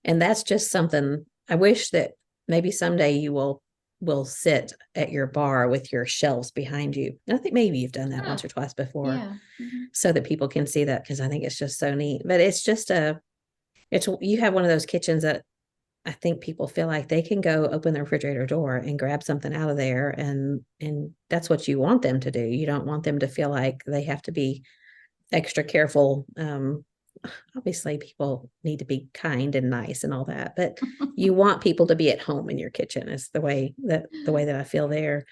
[SPEAKER 1] And that's just something I wish that maybe someday you will sit at your bar with your shelves behind you. And I think maybe you've done that once or twice before, so that people can see that, because I think it's just so neat. But it's just you have one of those kitchens that I think people feel like they can go open the refrigerator door and grab something out of there, and that's what you want them to do. You don't want them to feel like they have to be extra careful. Obviously people need to be kind and nice and all that, but you want people to be at home in your kitchen, is the way that I feel there.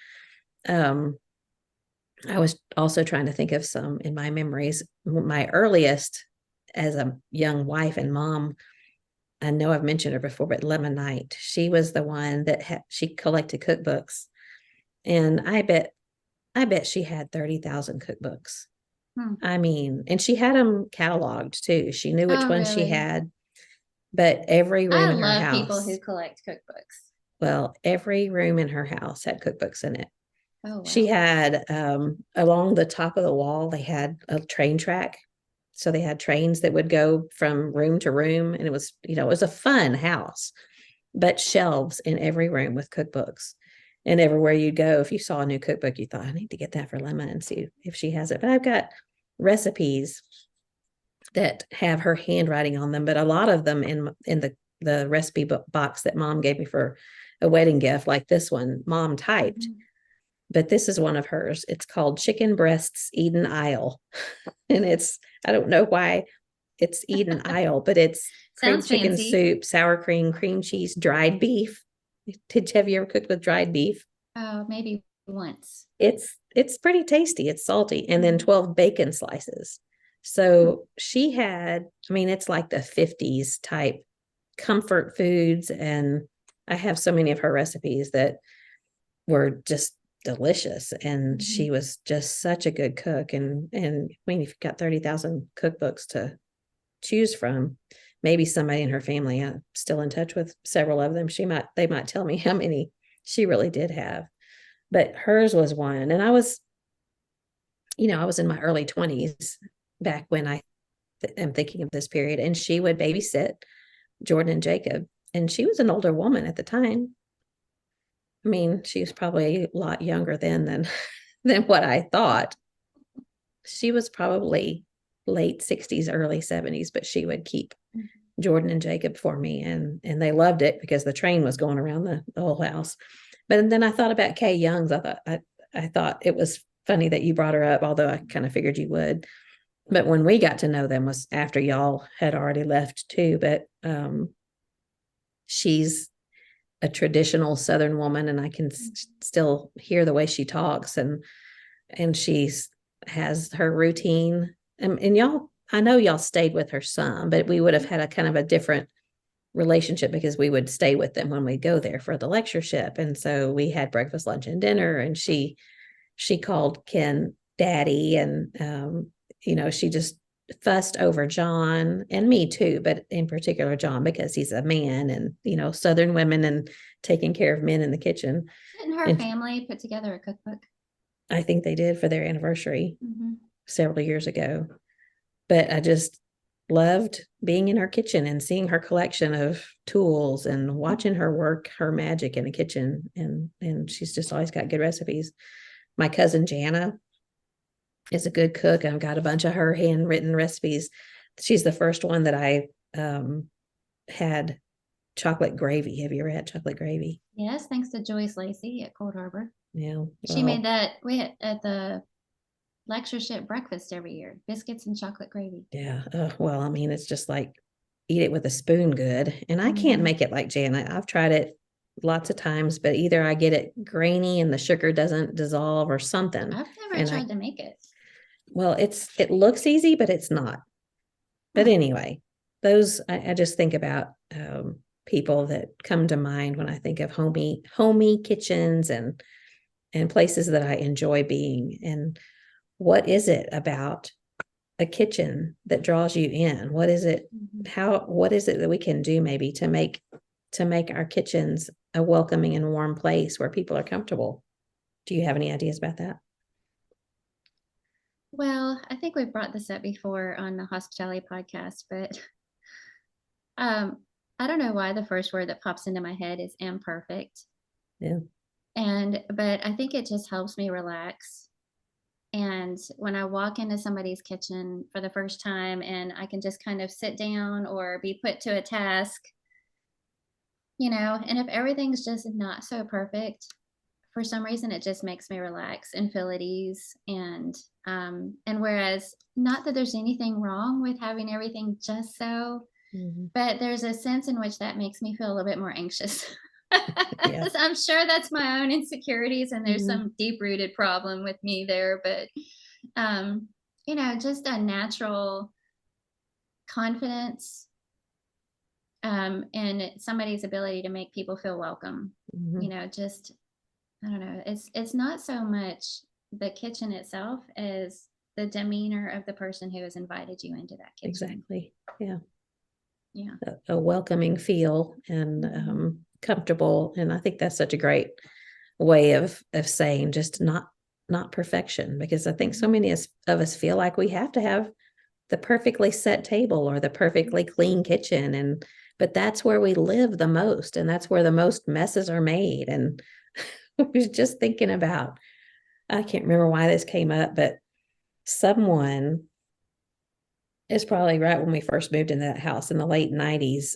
[SPEAKER 1] I was also trying to think of some in my memories. My earliest as a young wife and mom, I know I've mentioned her before, but Lemon Knight, she was the one that she collected cookbooks. And I bet she had 30,000 cookbooks. I mean, and she had them cataloged too. She knew which ones she
[SPEAKER 2] really?
[SPEAKER 1] had, but every room
[SPEAKER 2] I
[SPEAKER 1] in her
[SPEAKER 2] love people who
[SPEAKER 1] house,
[SPEAKER 2] collect cookbooks.
[SPEAKER 1] well, every room in her house had cookbooks in it.
[SPEAKER 2] Oh, wow.
[SPEAKER 1] She had along the top of the wall, they had a train track. So they had trains that would go from room to room. And it was, it was a fun house, but shelves in every room with cookbooks. And everywhere you go, if you saw a new cookbook, you thought, I need to get that for Lemma and see if she has it. But I've got recipes that have her handwriting on them, but a lot of them in the recipe box that Mom gave me for a wedding gift, like this one, Mom typed. Mm-hmm. But this is one of hers. It's called Chicken Breasts Eden Isle. And I don't know why it's Eden Isle, but it's cream chicken soup, sour cream cheese, dried beef. Have you ever cooked with dried beef?
[SPEAKER 2] Oh, maybe once.
[SPEAKER 1] It's pretty tasty. It's salty. And then 12 bacon slices. So she had, I mean, it's like the 50s type comfort foods. And I have so many of her recipes that were just delicious. And she was just such a good cook. And I mean, if you've got 30,000 cookbooks to choose from, maybe somebody in her family, I'm still in touch with several of them. They might tell me how many she really did have, but hers was one. And I was in my early 20s back when I am thinking of this period, and she would babysit Jordan and Jacob. And she was an older woman at the time. I mean, she was probably a lot younger then than what I thought. She was probably late 60s, early 70s, but she would keep Jordan and Jacob for me. And they loved it because the train was going around the whole house. But then I thought about Kay Youngs. I thought it was funny that you brought her up, although I kind of figured you would. But when we got to know them was after y'all had already left too. But she's a traditional Southern woman, and I can still hear the way she talks, and has her routine. And y'all, I know y'all stayed with her some, but we would have had a kind of a different relationship because we would stay with them when we go there for the lectureship. And so we had breakfast, lunch, and dinner, and she called Ken daddy, and she just fussed over John and me too, but in particular John, because he's a man, and Southern women and taking care of men in the kitchen.
[SPEAKER 2] Didn't her family put together a cookbook?
[SPEAKER 1] I think they did for their anniversary several years ago. But I just loved being in her kitchen and seeing her collection of tools and watching her work her magic in the kitchen. And she's just always got good recipes. My cousin Jana is a good cook. I've got a bunch of her handwritten recipes. She's the first one that I had chocolate gravy. Have you ever had chocolate gravy?
[SPEAKER 2] Yes, thanks to Joyce Lacey at Cold Harbor.
[SPEAKER 1] Yeah. Well,
[SPEAKER 2] she made that at the lectureship breakfast every year, biscuits and chocolate gravy.
[SPEAKER 1] Yeah. Well, I mean, it's just like eat it with a spoon good. And I can't make it like Jana. I've tried it lots of times, but either I get it grainy and the sugar doesn't dissolve or something.
[SPEAKER 2] I've never tried to make it.
[SPEAKER 1] Well, it looks easy, but it's not. But anyway, I just think about people that come to mind when I think of homey kitchens and places that I enjoy being. And what is it about a kitchen that draws you in? What is it? What is it that we can do maybe to make our kitchens a welcoming and warm place where people are comfortable? Do you have any ideas about that?
[SPEAKER 2] Well, I think we've brought this up before on the hospitality podcast, but I don't know why the first word that pops into my head is imperfect.
[SPEAKER 1] Yeah.
[SPEAKER 2] But I think it just helps me relax. And when I walk into somebody's kitchen for the first time and I can just kind of sit down or be put to a task, and if everything's just not so perfect, for some reason it just makes me relax and feel at ease. And whereas, not that there's anything wrong with having everything just so, but there's a sense in which that makes me feel a little bit more anxious. Yeah. I'm sure that's my own insecurities, and there's some deep-rooted problem with me there, but just a natural confidence and somebody's ability to make people feel welcome. Just, I don't know. It's not so much the kitchen itself as the demeanor of the person who has invited you into that kitchen.
[SPEAKER 1] Exactly. Yeah.
[SPEAKER 2] Yeah.
[SPEAKER 1] A welcoming feel and comfortable. And I think that's such a great way of saying just not perfection, because I think so many of us feel like we have to have the perfectly set table or the perfectly clean kitchen, but that's where we live the most, and that's where the most messes are made. And I was just thinking about, I can't remember why this came up, but someone is probably right when we first moved into that house in the late 90s.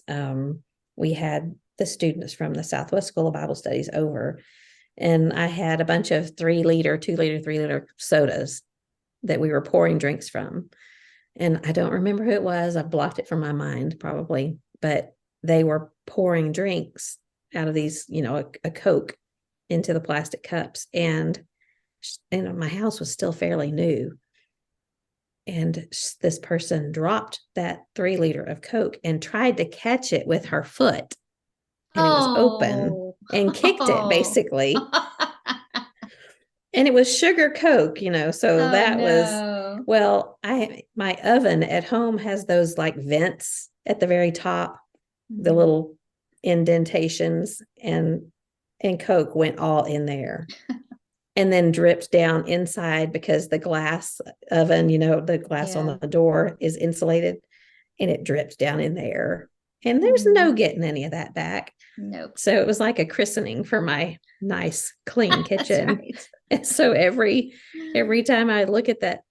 [SPEAKER 1] We had the students from the Southwest School of Bible Studies over, and I had a bunch of 3-liter, 2-liter, 3-liter sodas that we were pouring drinks from. And I don't remember who it was. I blocked it from my mind probably, but they were pouring drinks out of these, a Coke into the plastic cups. And my house was still fairly new. And this person dropped that 3-liter of Coke and tried to catch it with her foot. And it was open and kicked it basically. And it was sugar Coke, so that was, well, my oven at home has those like vents at the very top, the little indentations, and Coke went all in there and then dripped down inside because the glass oven, the glass on the door is insulated, and it dripped down in there. And there's no getting any of that back.
[SPEAKER 2] Nope.
[SPEAKER 1] So it was like a christening for my nice, clean kitchen. Right. And so every time I look at that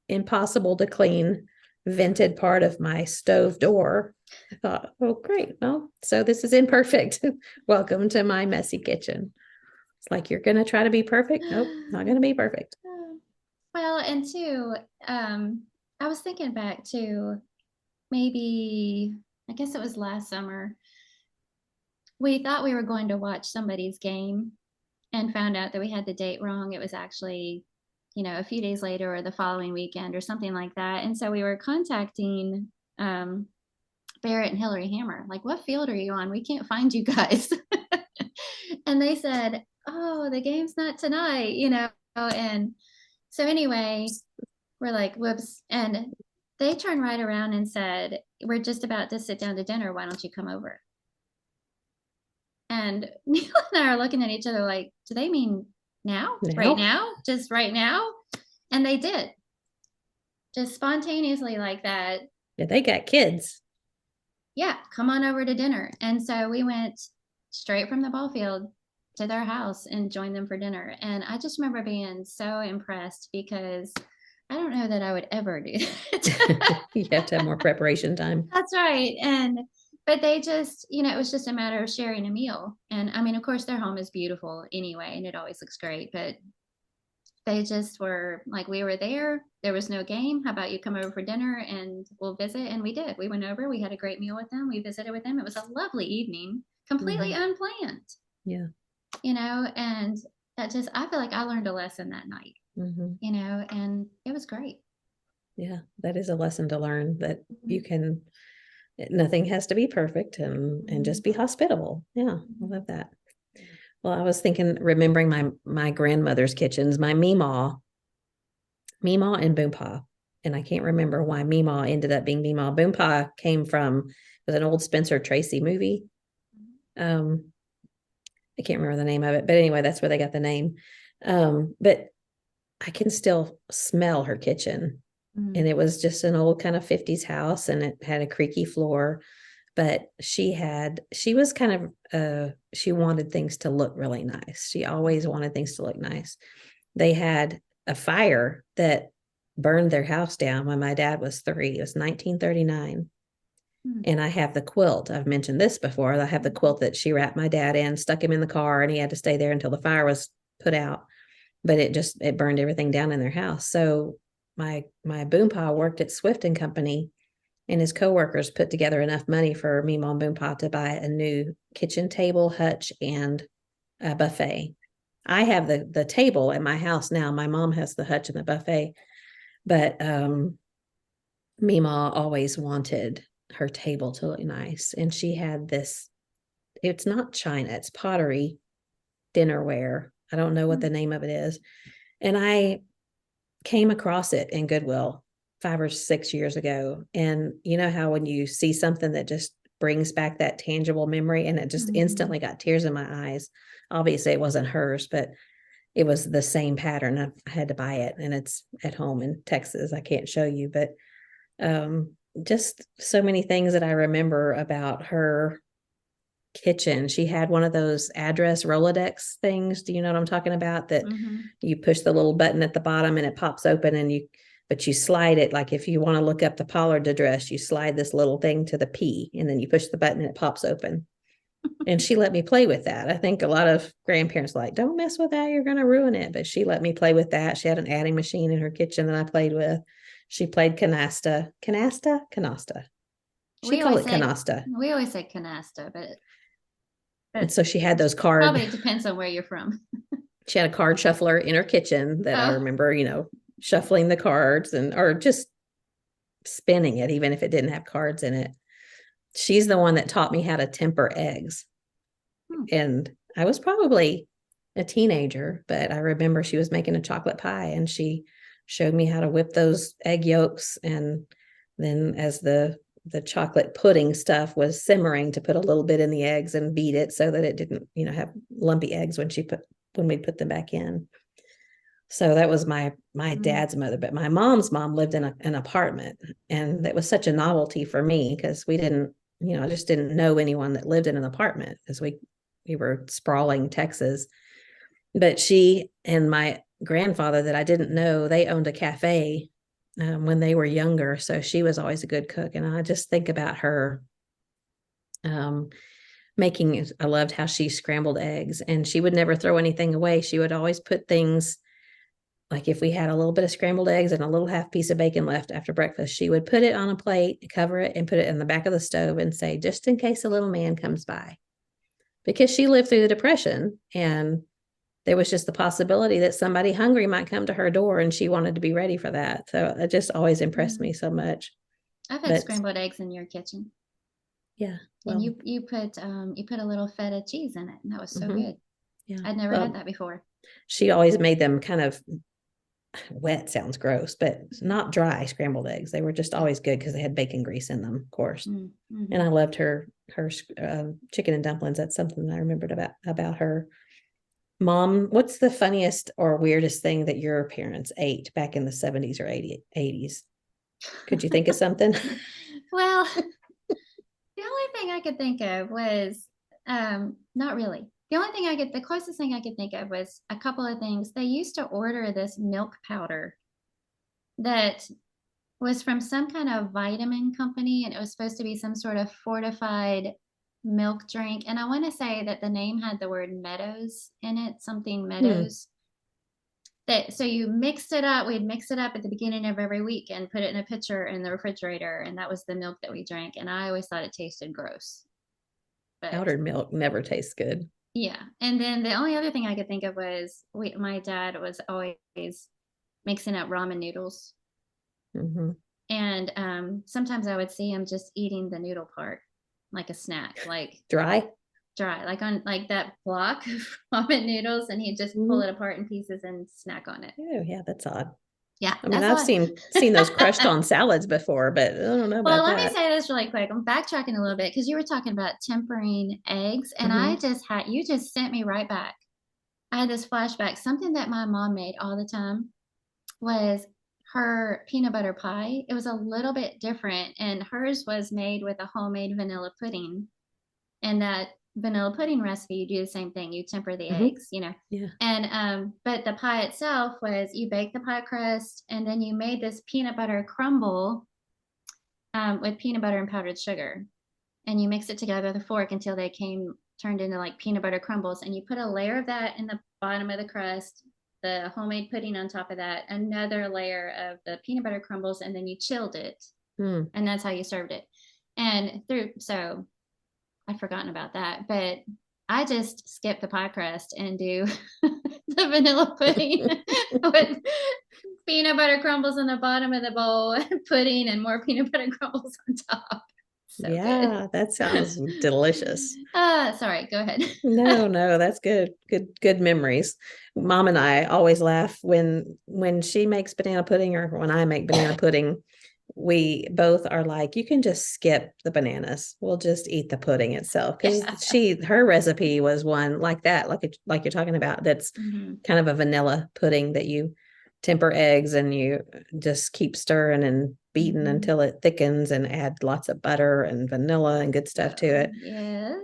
[SPEAKER 1] impossible to clean vented part of my stove door, I thought, oh, great. Well, so this is imperfect. Welcome to my messy kitchen. It's like, you're going to try to be perfect? Nope, not going to be perfect.
[SPEAKER 2] Well, and too, I was thinking back to maybe, I guess it was last summer. We thought we were going to watch somebody's game and found out that we had the date wrong. It was actually, a few days later or the following weekend or something like that. And so we were contacting Barrett and Hillary Hammer, like, what field are you on? We can't find you guys. And they said, oh, the game's not tonight, And so anyway, we're like, whoops. And they turned right around and said, we're just about to sit down to dinner. Why don't you come over? And Neil and I are looking at each other like, do they mean now? Right now? Just right now? And they did. Just spontaneously like that.
[SPEAKER 1] Yeah, they got kids.
[SPEAKER 2] Yeah, come on over to dinner. And so we went straight from the ball field to their house and joined them for dinner. And I just remember being so impressed because I don't know that I would ever do that.
[SPEAKER 1] You have to have more preparation time.
[SPEAKER 2] That's right. But they just, it was just a matter of sharing a meal. And I mean, of course, their home is beautiful anyway, and it always looks great. But they just were like, we were there. There was no game. How about you come over for dinner and we'll visit? And we did. We went over. We had a great meal with them. We visited with them. It was a lovely evening, completely unplanned.
[SPEAKER 1] Yeah.
[SPEAKER 2] And that just, I feel like I learned a lesson that night, and it was great.
[SPEAKER 1] Yeah, that is a lesson to learn, that you can, nothing has to be perfect, and just be hospitable. Yeah, I love that. Well, I was remembering my grandmother's kitchens, my Meemaw and Boompah. And I can't remember why Meemaw ended up being Meemaw. Boompah was an old Spencer Tracy movie. I can't remember the name of it, but anyway, that's where they got the name. But I can still smell her kitchen. And it was just an old kind of 50s house, and it had a creaky floor, but she was kind of, she wanted things to look really nice. She always wanted things to look nice. They had a fire that burned their house down when my dad was 3. It was 1939. And I have the quilt. I've mentioned this before. I have the quilt that she wrapped my dad in, stuck him in the car, and he had to stay there until the fire was put out. But it burned everything down in their house. So my Boompah worked at Swift and Company, and his coworkers put together enough money for me, Mom, Boompah to buy a new kitchen table, hutch, and a buffet. I have the table at my house now. My mom has the hutch and the buffet, but Meemaw always wanted her table to look nice. And she had this, it's not china, it's pottery dinnerware. I don't know what the name of it is. And I came across it in Goodwill 5 or 6 years ago. And you know how when you see something that just brings back that tangible memory, and it just instantly got tears in my eyes. Obviously it wasn't hers, but it was the same pattern. I had to buy it, and it's at home in Texas. I can't show you, but just so many things that I remember about her kitchen. She had one of those address Rolodex things. Do you know what I'm talking about? That you push the little button at the bottom and it pops open, and but you slide it. Like if you want to look up the Pollard address, you slide this little thing to the P, and then you push the button and it pops open. And she let me play with that. I think a lot of grandparents like, don't mess with that, you're going to ruin it. But she let me play with that. She had an adding machine in her kitchen that I played with. She played canasta. She called it canasta.
[SPEAKER 2] We always say canasta, but
[SPEAKER 1] and so she had those cards.
[SPEAKER 2] Probably depends on where you're from.
[SPEAKER 1] She had a card shuffler in her kitchen that I remember, shuffling the cards or just spinning it, even if it didn't have cards in it. She's the one that taught me how to temper eggs. And I was probably a teenager, but I remember she was making a chocolate pie, and she showed me how to whip those egg yolks. And then as the chocolate pudding stuff was simmering, to put a little bit in the eggs and beat it so that it didn't, have lumpy eggs when we put them back in. So that was my dad's mother. But my mom's mom lived in an apartment, and that was such a novelty for me because we didn't, I just didn't know anyone that lived in an apartment, as we were sprawling Texas. But she and my grandfather that I didn't know, they owned a cafe when they were younger. So she was always a good cook. And I just think about her making, I loved how she scrambled eggs, and she would never throw anything away. She would always put things, like if we had a little bit of scrambled eggs and a little half piece of bacon left after breakfast, she would put it on a plate, cover it, and put it in the back of the stove and say, just in case a little man comes by. Because she lived through the Depression, and there was just the possibility that somebody hungry might come to her door, and she wanted to be ready for that. So it just always impressed me so much.
[SPEAKER 2] I've had scrambled eggs in your kitchen.
[SPEAKER 1] Yeah.
[SPEAKER 2] Well, and you put a little feta cheese in it, and that was so good. Yeah. I'd never had that before. She
[SPEAKER 1] always made them kind of wet, sounds gross, but not dry scrambled eggs. They were just always good because they had bacon grease in them, of course. And I loved her chicken and dumplings. That's something that I remembered about her. Mom, what's the funniest or weirdest thing that your parents ate back in the 70s or 80s? Could you think of something?
[SPEAKER 2] Well, the only thing I could think of was not really. The closest thing I could think of was a couple of things. They used to order this milk powder that was from some kind of vitamin company, and it was supposed to be some sort of fortified milk drink. And I want to say that the name had the word Meadows in it, something Meadows. So you mixed it up. We'd mix it up at the beginning of every week and put it in a pitcher in the refrigerator. And that was the milk that we drank. And I always thought it tasted gross.
[SPEAKER 1] But powdered milk never tastes good.
[SPEAKER 2] Yeah. And then the only other thing I could think of was my dad was always mixing up ramen noodles. And sometimes I would see him just eating the noodle part like a snack, like
[SPEAKER 1] dry,
[SPEAKER 2] like on like that block of ramen noodles, and he'd just pull it apart in pieces and snack on it.
[SPEAKER 1] Oh, yeah, that's odd.
[SPEAKER 2] Yeah,
[SPEAKER 1] I mean, I've seen those crushed on salads before, but I don't know about
[SPEAKER 2] that. Well, let me say this really quick. I'm backtracking a little bit because you were talking about tempering eggs, and you just sent me right back. I had this flashback. Something that my mom made all the time was her peanut butter pie. It was a little bit different, and hers was made with a homemade vanilla pudding. And that vanilla pudding recipe, you do the same thing. You temper the eggs, Yeah. And but the pie itself was you bake the pie crust, and then you made this peanut butter crumble with peanut butter and powdered sugar, and you mix it together with a fork until they turned into like peanut butter crumbles, and you put a layer of that in the bottom of the crust, the homemade pudding on top of that, another layer of the peanut butter crumbles, and then you chilled it, and that's how you served it. And so I'd forgotten about that, but I just skip the pie crust and do the vanilla pudding with peanut butter crumbles in the bottom of the bowl, pudding, and more peanut butter crumbles on top. So
[SPEAKER 1] yeah,
[SPEAKER 2] good.
[SPEAKER 1] that sounds delicious.
[SPEAKER 2] Sorry, go ahead.
[SPEAKER 1] No, that's good. Good memories. Mom and I always laugh when she makes banana pudding or when I make banana pudding. We both are like, you can just skip the bananas. We'll just eat the pudding itself. Because her recipe was one like that, like you're talking about, that's kind of a vanilla pudding that you temper eggs and you just keep stirring and beating until it thickens and add lots of butter and vanilla and good stuff to it.
[SPEAKER 2] Yes.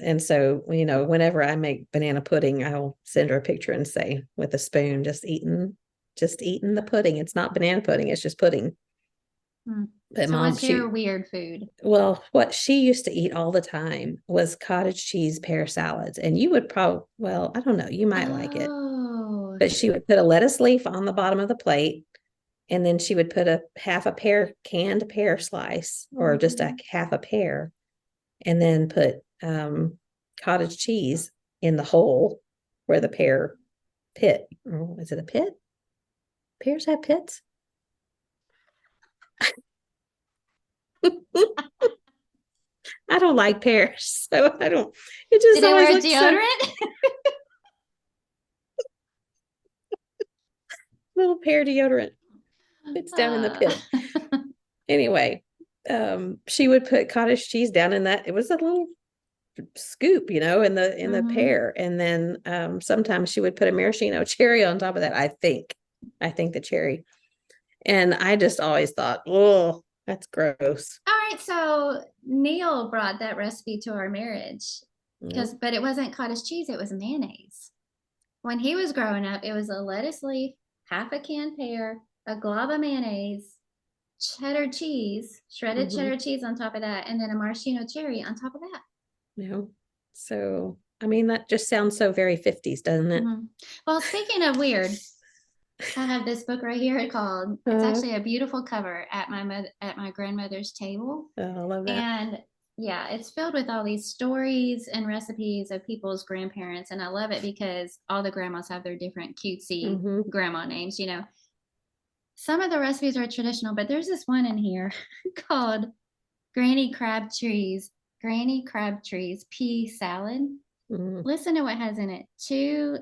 [SPEAKER 1] And so, whenever I make banana pudding, I'll send her a picture and say with a spoon, just eating the pudding. It's not banana pudding, it's just pudding.
[SPEAKER 2] But so what's your weird food?
[SPEAKER 1] Well, what she used to eat all the time was cottage cheese pear salads. And you would probably, well, I don't know, you might like it. But she would put a lettuce leaf on the bottom of the plate. And then she would put a half a canned pear slice or just a half a pear. And then put cottage cheese in the hole where the pear pit. Oh, is it a pit? Pears have pits? I don't like pears, so I don't. It just
[SPEAKER 2] Did always looks deodorant.
[SPEAKER 1] Little pear deodorant. It's down in the pit. Anyway, she would put cottage cheese down in that. It was a little scoop, in the pear, and then sometimes she would put a maraschino cherry on top of that. I think the cherry, and I just always thought, oh, that's gross.
[SPEAKER 2] All right, so Neil brought that recipe to our marriage but it wasn't cottage cheese, it was mayonnaise. When he was growing up, it was a lettuce leaf, half a canned pear, a glob of mayonnaise, cheddar cheese, shredded cheddar cheese on top of that, and then a maraschino cherry on top of that.
[SPEAKER 1] So I mean, that just sounds so very 50s, doesn't it?
[SPEAKER 2] Well, speaking of weird, I have this book right here called, it's actually a beautiful cover at my grandmother's table.
[SPEAKER 1] Oh, I love that.
[SPEAKER 2] And yeah, it's filled with all these stories and recipes of people's grandparents. And I love it because all the grandmas have their different cutesy grandma names, Some of the recipes are traditional, but there's this one in here called Granny Crabtree's pea salad. Listen to what has in it: 2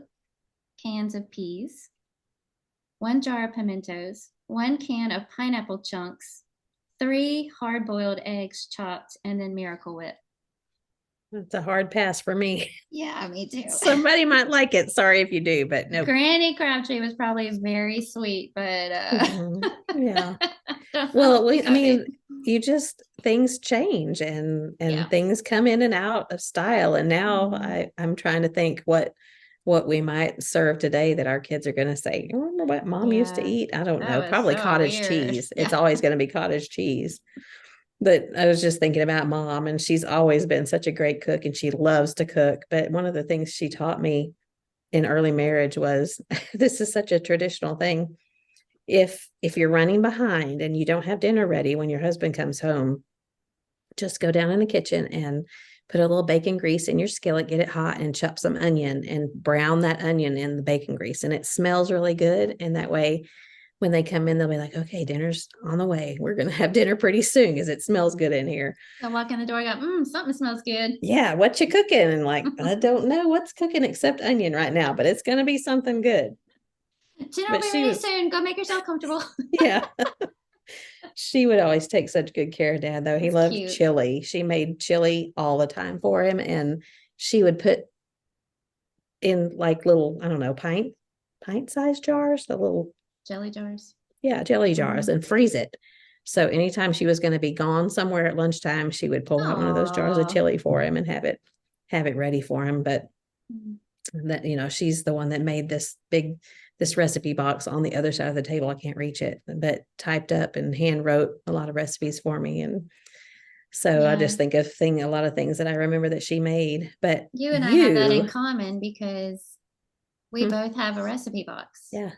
[SPEAKER 2] cans of peas, 1 jar of pimentos, 1 can of pineapple chunks, 3 hard-boiled eggs chopped, and then Miracle Whip.
[SPEAKER 1] That's a hard pass for me.
[SPEAKER 2] Yeah, me too.
[SPEAKER 1] Somebody might like it. Sorry if you do, but no.
[SPEAKER 2] Granny Crabtree was probably very sweet, but
[SPEAKER 1] yeah. Well, things change and things come in and out of style. And now I'm trying to think what we might serve today that our kids are going to say, I remember what mom used to eat. I don't know. Probably so cottage cheese. It's always going to be cottage cheese. But I was just thinking about mom, and she's always been such a great cook and she loves to cook. But one of the things she taught me in early marriage was this is such a traditional thing. If you're running behind and you don't have dinner ready when your husband comes home, just go down in the kitchen and put a little bacon grease in your skillet, get it hot, and chop some onion and brown that onion in the bacon grease. And it smells really good. And that way, when they come in, they'll be like, okay, dinner's on the way. We're going to have dinner pretty soon because it smells good in here.
[SPEAKER 2] I walk in the door, I go, something smells good.
[SPEAKER 1] Yeah, what you cooking? And like, I don't know what's cooking except onion right now, but it's going to be something good.
[SPEAKER 2] Dinner will be ready soon. Go make yourself comfortable.
[SPEAKER 1] Yeah. She would always take such good care of Dad, though. He loved chili. She made chili all the time for him. And she would put in like little, I don't know, pint-sized jars, the little
[SPEAKER 2] jelly jars.
[SPEAKER 1] Yeah, jelly jars, and freeze it. So anytime she was going to be gone somewhere at lunchtime, she would pull out one of those jars of chili for him and have it ready for him. But that, she's the one that made this recipe box on the other side of the table. I can't reach it, but typed up and hand wrote a lot of recipes for me. And so I just think of a lot of things that I remember that she made. But
[SPEAKER 2] you and I have that in common because we both have a recipe box.
[SPEAKER 1] Yeah.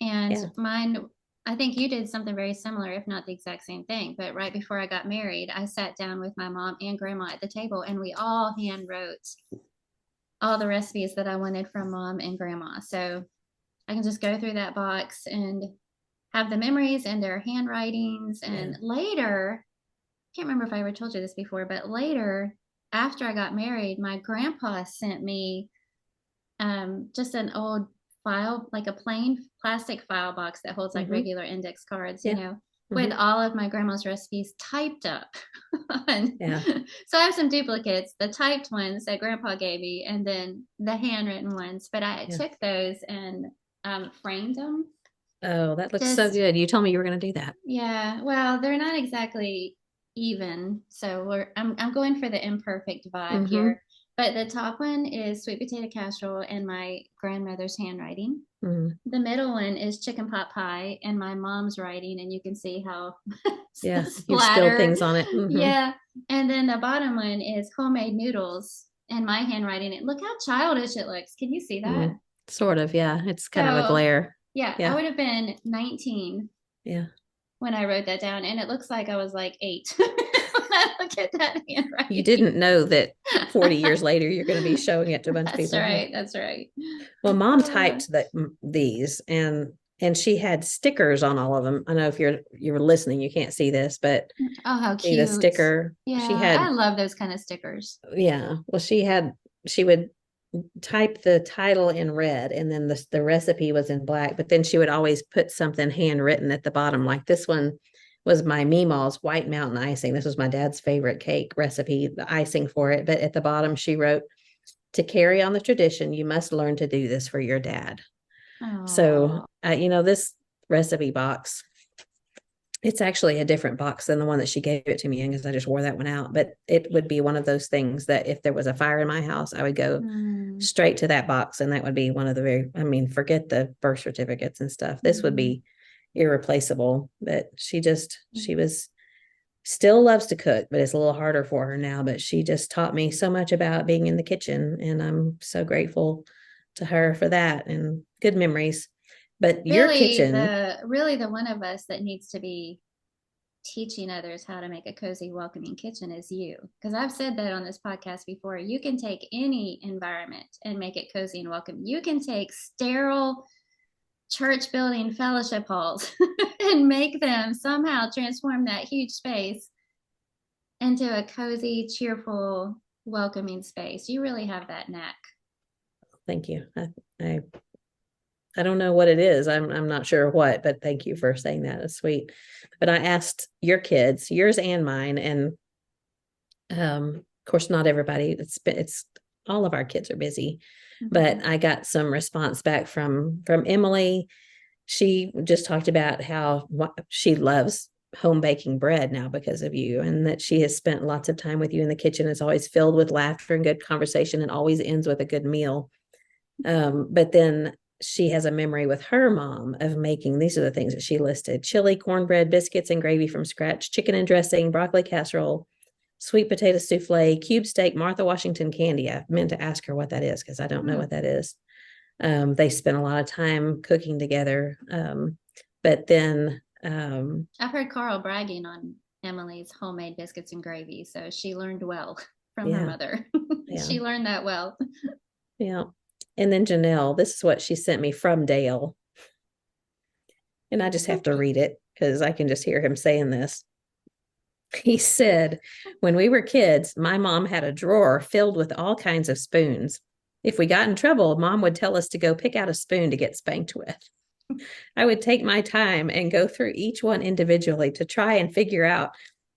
[SPEAKER 2] And mine, I think you did something very similar, if not the exact same thing. But right before I got married, I sat down with my mom and grandma at the table, and we all hand wrote all the recipes that I wanted from mom and grandma. So I can just go through that box and have the memories and their handwritings. And later, can't remember if I ever told you this before, but later, after I got married, my grandpa sent me just an old file, like a plain plastic file box that holds like
[SPEAKER 1] Mm-hmm.
[SPEAKER 2] regular index cards,
[SPEAKER 1] Yeah.
[SPEAKER 2] you know, with
[SPEAKER 1] Mm-hmm.
[SPEAKER 2] all of my grandma's recipes typed up.
[SPEAKER 1] Yeah.
[SPEAKER 2] So I have some duplicates, the typed ones that grandpa gave me, and then the handwritten ones. But I
[SPEAKER 1] Yeah.
[SPEAKER 2] took those and framed them.
[SPEAKER 1] Oh, that looks so good. You told me you were going to do that.
[SPEAKER 2] Yeah, well, they're not exactly even, so I'm going for the imperfect vibe
[SPEAKER 1] Mm-hmm.
[SPEAKER 2] here. But the top one is sweet potato casserole in my grandmother's handwriting.
[SPEAKER 1] Mm-hmm.
[SPEAKER 2] The middle one is chicken pot pie in my mom's writing, and you can see how
[SPEAKER 1] Yeah, you've spilled
[SPEAKER 2] splatter.
[SPEAKER 1] things on it. Mm-hmm.
[SPEAKER 2] Yeah, and then the bottom one is homemade noodles in my handwriting. And look how childish it looks. Can you see that?
[SPEAKER 1] Sort of, yeah. It's kind of a
[SPEAKER 2] So
[SPEAKER 1] glare.
[SPEAKER 2] yeah, I
[SPEAKER 1] Yeah.
[SPEAKER 2] would have been 19
[SPEAKER 1] Yeah.
[SPEAKER 2] when I wrote that down, and it looks like I was like 8 when I look at that handwriting.
[SPEAKER 1] You didn't know that 40 years later you're going to be showing it to a bunch of
[SPEAKER 2] That's
[SPEAKER 1] people.
[SPEAKER 2] right. That's right.
[SPEAKER 1] Well, mom typed these and she had stickers on all of them. I know if you're listening, you can't see this, but
[SPEAKER 2] Oh, how
[SPEAKER 1] see the
[SPEAKER 2] cute.
[SPEAKER 1] sticker. She
[SPEAKER 2] Yeah, I
[SPEAKER 1] had,
[SPEAKER 2] love those kind of stickers.
[SPEAKER 1] yeah. Well, she would type the title in red and then the recipe was in black, but then she would always put something handwritten at the bottom. Like this one was my Meemaw's White Mountain icing. This was my dad's favorite cake recipe, the icing for it. But at the bottom, she wrote, "To carry on the tradition, you must learn to do this for your dad."
[SPEAKER 2] Aww.
[SPEAKER 1] So, this recipe box, it's actually a different box than the one that she gave it to me in because I just wore that one out. But it would be one of those things that if there was a fire in my house, I would go straight to that box. And that would be one of the forget the birth certificates and stuff. This would be irreplaceable. But she was still loves to cook, but it's a little harder for her now. But she just taught me so much about being in the kitchen. And I'm so grateful to her for that and good memories. But your kitchen,
[SPEAKER 2] really the one of us that needs to be teaching others how to make a cozy, welcoming kitchen is you. Because I've said that on this podcast before. You can take any environment and make it cozy and welcome. You can take sterile church building fellowship halls and make them somehow transform that huge space into a cozy, cheerful, welcoming space. You really have that knack.
[SPEAKER 1] Thank you. I don't know what it is. I'm not sure what, but thank you for saying that. It's sweet. But I asked your kids, yours and mine, and of course not everybody. It's all of our kids are busy, but I got some response back from Emily. She just talked about how she loves home baking bread now because of you, and that she has spent lots of time with you in the kitchen. It's always filled with laughter and good conversation and always ends with a good meal. But then she has a memory with her mom of making, these are the things that she listed: chili, cornbread, biscuits and gravy from scratch, chicken and dressing, broccoli casserole, sweet potato souffle, cube steak, Martha Washington candy. I meant to ask her what that is because I don't know what that is. They spent a lot of time cooking together. But then
[SPEAKER 2] I've heard Carl bragging on Emily's homemade biscuits and gravy. So she learned well from her mother. She learned that well.
[SPEAKER 1] Yeah. And then Janelle, this is what she sent me from Dale. And I just have to read it because I can just hear him saying this. He said, "When we were kids, my mom had a drawer filled with all kinds of spoons. If we got in trouble, mom would tell us to go pick out a spoon to get spanked with. I would take my time and go through each one individually to try and figure out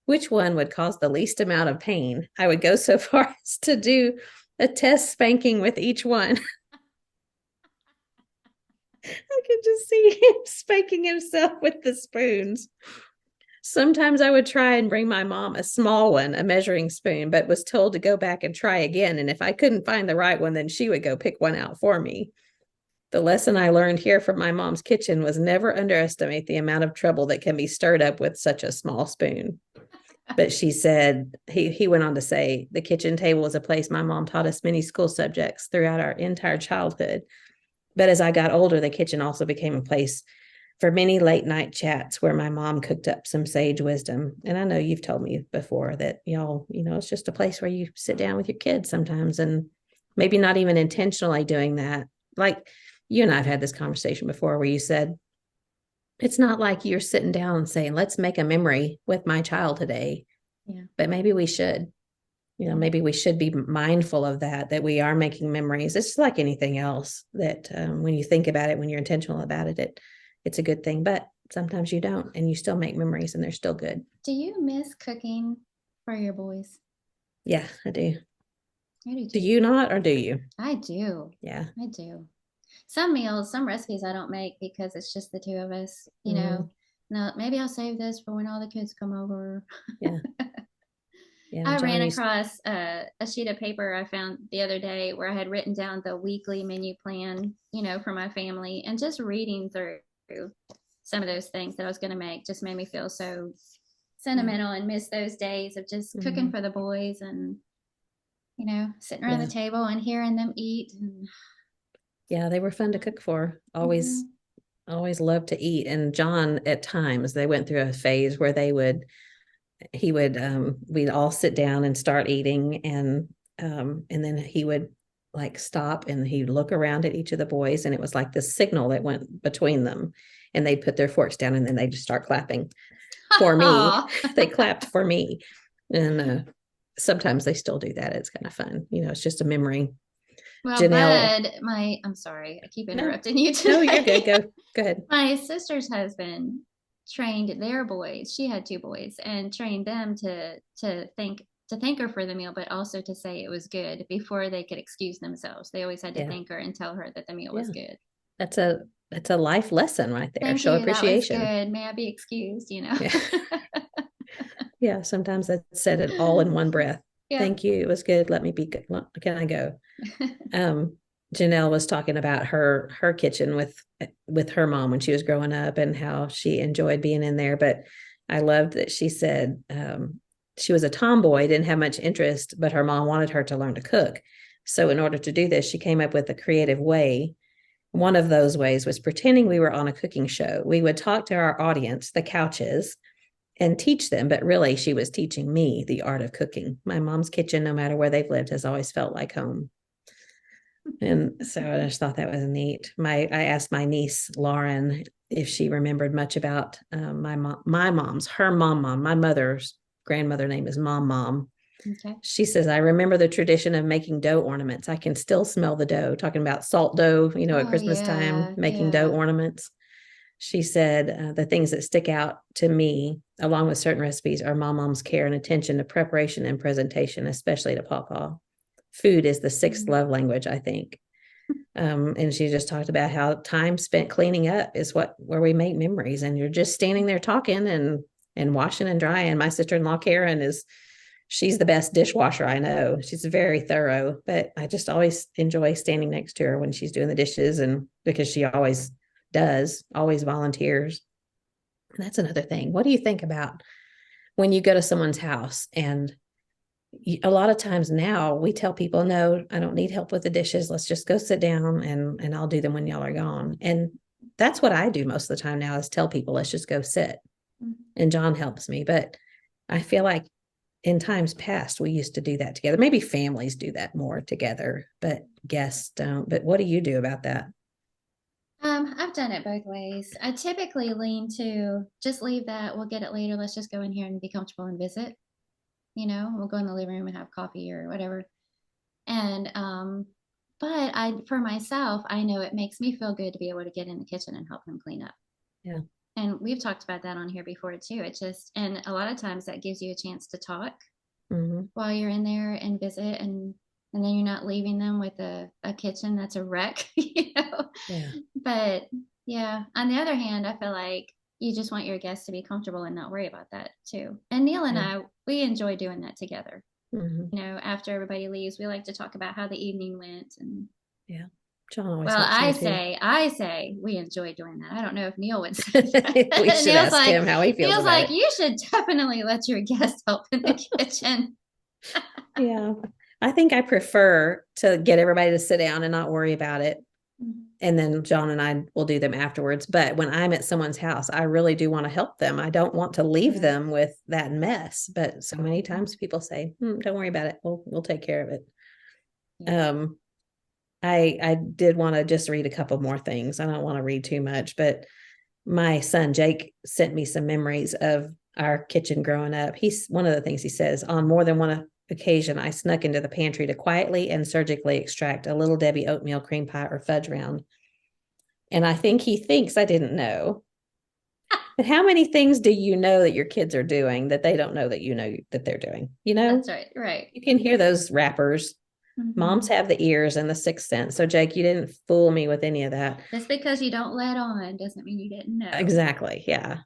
[SPEAKER 1] which one would cause the least amount of pain. I would go so far as to do a test spanking with each one." I could just see him spanking himself with the spoons. Sometimes I would try and bring my mom a small one, a measuring spoon, but was told to go back and try again. And if I couldn't find the right one, then she would go pick one out for me. The lesson I learned here from my mom's kitchen was never underestimate the amount of trouble that can be stirred up with such a small spoon. But she said, he went on to say, the kitchen table was a place my mom taught us many school subjects throughout our entire childhood. But as I got older, the kitchen also became a place for many late night chats where my mom cooked up some sage wisdom. And I know you've told me before that y'all, it's just a place where you sit down with your kids sometimes and maybe not even intentionally doing that. Like you and I have had this conversation before where you said, it's not like you're sitting down and saying, let's make a memory with my child today.
[SPEAKER 2] Yeah.
[SPEAKER 1] But maybe we should, maybe we should be mindful of that we are making memories. It's like anything else that when you think about it, when you're intentional about it, it's a good thing. But sometimes you don't, and you still make memories and they're still good.
[SPEAKER 2] Do you miss cooking for your boys?
[SPEAKER 1] Yeah, I do.
[SPEAKER 2] I do too.
[SPEAKER 1] Do you not, or do you?
[SPEAKER 2] I do.
[SPEAKER 1] Yeah.
[SPEAKER 2] I do. Some meals, some recipes I don't make because it's just the two of us, you know. Now maybe I'll save this for when all the kids come over.
[SPEAKER 1] Yeah. Yeah,
[SPEAKER 2] I ran across a sheet of paper I found the other day where I had written down the weekly menu plan, for my family, and just reading through some of those things that I was going to make just made me feel so sentimental and miss those days of just cooking for the boys and, sitting around the table and hearing them eat. And
[SPEAKER 1] yeah, they were fun to cook for. Always loved to eat. And John, at times, they went through a phase where we'd all sit down and start eating, and then he would like stop and he'd look around at each of the boys, and it was like the signal that went between them, and they'd put their forks down and then they'd just start clapping for me. They clapped for me. And sometimes they still do that. It's kind of fun. It's just a memory.
[SPEAKER 2] Well, Janelle, I'm sorry, I keep interrupting you today.
[SPEAKER 1] No, you're good. Go ahead.
[SPEAKER 2] My sister's husband trained their boys. She had 2 boys, and trained them to thank her for the meal, but also to say it was good before they could excuse themselves. They always had to thank her and tell her that the meal was good.
[SPEAKER 1] That's a life lesson right there. Show appreciation.
[SPEAKER 2] That was good. May I be excused?
[SPEAKER 1] Yeah. Sometimes that's said it all in one breath. Yeah. Thank you. It was good. Let me be good. Can I go? Janelle was talking about her kitchen with her mom when she was growing up and how she enjoyed being in there. But I loved that she said she was a tomboy, didn't have much interest, but her mom wanted her to learn to cook. So in order to do this, she came up with a creative way. One of those ways was pretending we were on a cooking show. We would talk to our audience, the couches, and teach them, but really she was teaching me the art of cooking. My mom's kitchen, no matter where they've lived, has always felt like home. And so I just thought that was neat. I asked my niece Lauren if she remembered much about her mom, my mother's grandmother name is Mom. Okay. She says, I remember the tradition of making dough ornaments. I can still smell the dough, talking about salt dough, at Christmas time, making dough ornaments. She said, the things that stick out to me, along with certain recipes, are Mom's care and attention to preparation and presentation, especially to Pawpaw. Food is the 6th love language, I think. And she just talked about how time spent cleaning up is where we make memories, and you're just standing there talking and washing and drying. My sister-in-law, Karen, she's the best dishwasher I know. She's very thorough, but I just always enjoy standing next to her when she's doing the dishes, and because she always volunteers. And that's another thing. What do you think about when you go to someone's house? And a lot of times now we tell people, no, I don't need help with the dishes. Let's just go sit down and I'll do them when y'all are gone. And that's what I do most of the time now, is tell people, let's just go sit. And John helps me. But I feel like in times past, we used to do that together. Maybe families do that more together, but guests don't. But what do you do about that?
[SPEAKER 2] I've done it both ways. I typically lean to just leave that. We'll get it later. Let's just go in here and be comfortable and visit. We'll go in the living room and have coffee or whatever. And, but for myself, I know it makes me feel good to be able to get in the kitchen and help him clean up.
[SPEAKER 1] Yeah.
[SPEAKER 2] And we've talked about that on here before too. And a lot of times that gives you a chance to talk while you're in there and visit, and then you're not leaving them with a kitchen that's a wreck,
[SPEAKER 1] Yeah.
[SPEAKER 2] But yeah, on the other hand, I feel like you just want your guests to be comfortable and not worry about that too. And Neil and I, we enjoy doing that together. After everybody leaves, we like to talk about how the evening went. And
[SPEAKER 1] yeah, John always.
[SPEAKER 2] Well, I say we enjoy doing that. I don't know if Neil would say that.
[SPEAKER 1] We should ask him how he feels.
[SPEAKER 2] Neil's
[SPEAKER 1] about
[SPEAKER 2] like, you should definitely let your guests help in the kitchen.
[SPEAKER 1] Yeah, I think I prefer to get everybody to sit down and not worry about it. And then John and I will do them afterwards. But when I'm at someone's house, I really do want to help them. I don't want to leave them with that mess. But so many times people say, don't worry about it. We'll take care of it. Yeah. I did want to just read a couple more things. I don't want to read too much, but my son Jake sent me some memories of our kitchen growing up. He's one of the things he says on more than one occasion, I snuck into the pantry to quietly and surgically extract a Little Debbie oatmeal cream pie or fudge round. And I think he thinks I didn't know. But how many things do you know that your kids are doing that they don't know that you know that they're doing? You know?
[SPEAKER 2] That's right. Right.
[SPEAKER 1] You can hear those rappers. Mm-hmm. Moms have the ears and the sixth sense. So, Jake, you didn't fool me with any of that.
[SPEAKER 2] Just because you don't let on doesn't mean you didn't know.
[SPEAKER 1] Exactly. Yeah.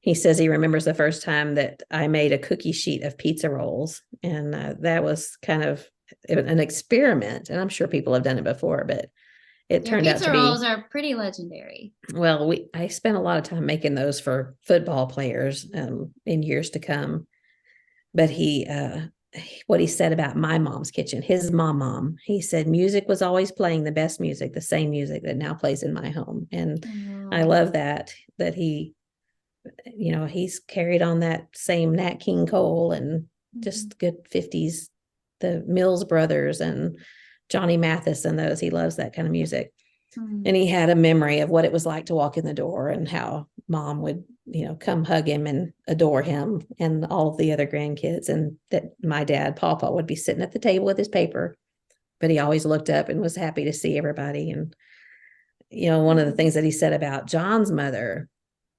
[SPEAKER 1] He says he remembers the first time that I made a cookie sheet of pizza rolls. And that was kind of an experiment. And I'm sure people have done it before, but it turned out to be.
[SPEAKER 2] Pizza rolls are pretty legendary.
[SPEAKER 1] Well, I spent a lot of time making those for football players in years to come. But what he said about my mom's kitchen, his mom, he said music was always playing the best music, the same music that now plays in my home. And I love that he, he's carried on that same Nat King Cole and just good 50s, the Mills Brothers and Johnny Mathis and those. He loves that kind of music. And he had a memory of what it was like to walk in the door and how mom would, come hug him and adore him and all of the other grandkids. And that my dad, Papa, would be sitting at the table with his paper, but he always looked up and was happy to see everybody. And, one of the things that he said about John's mother,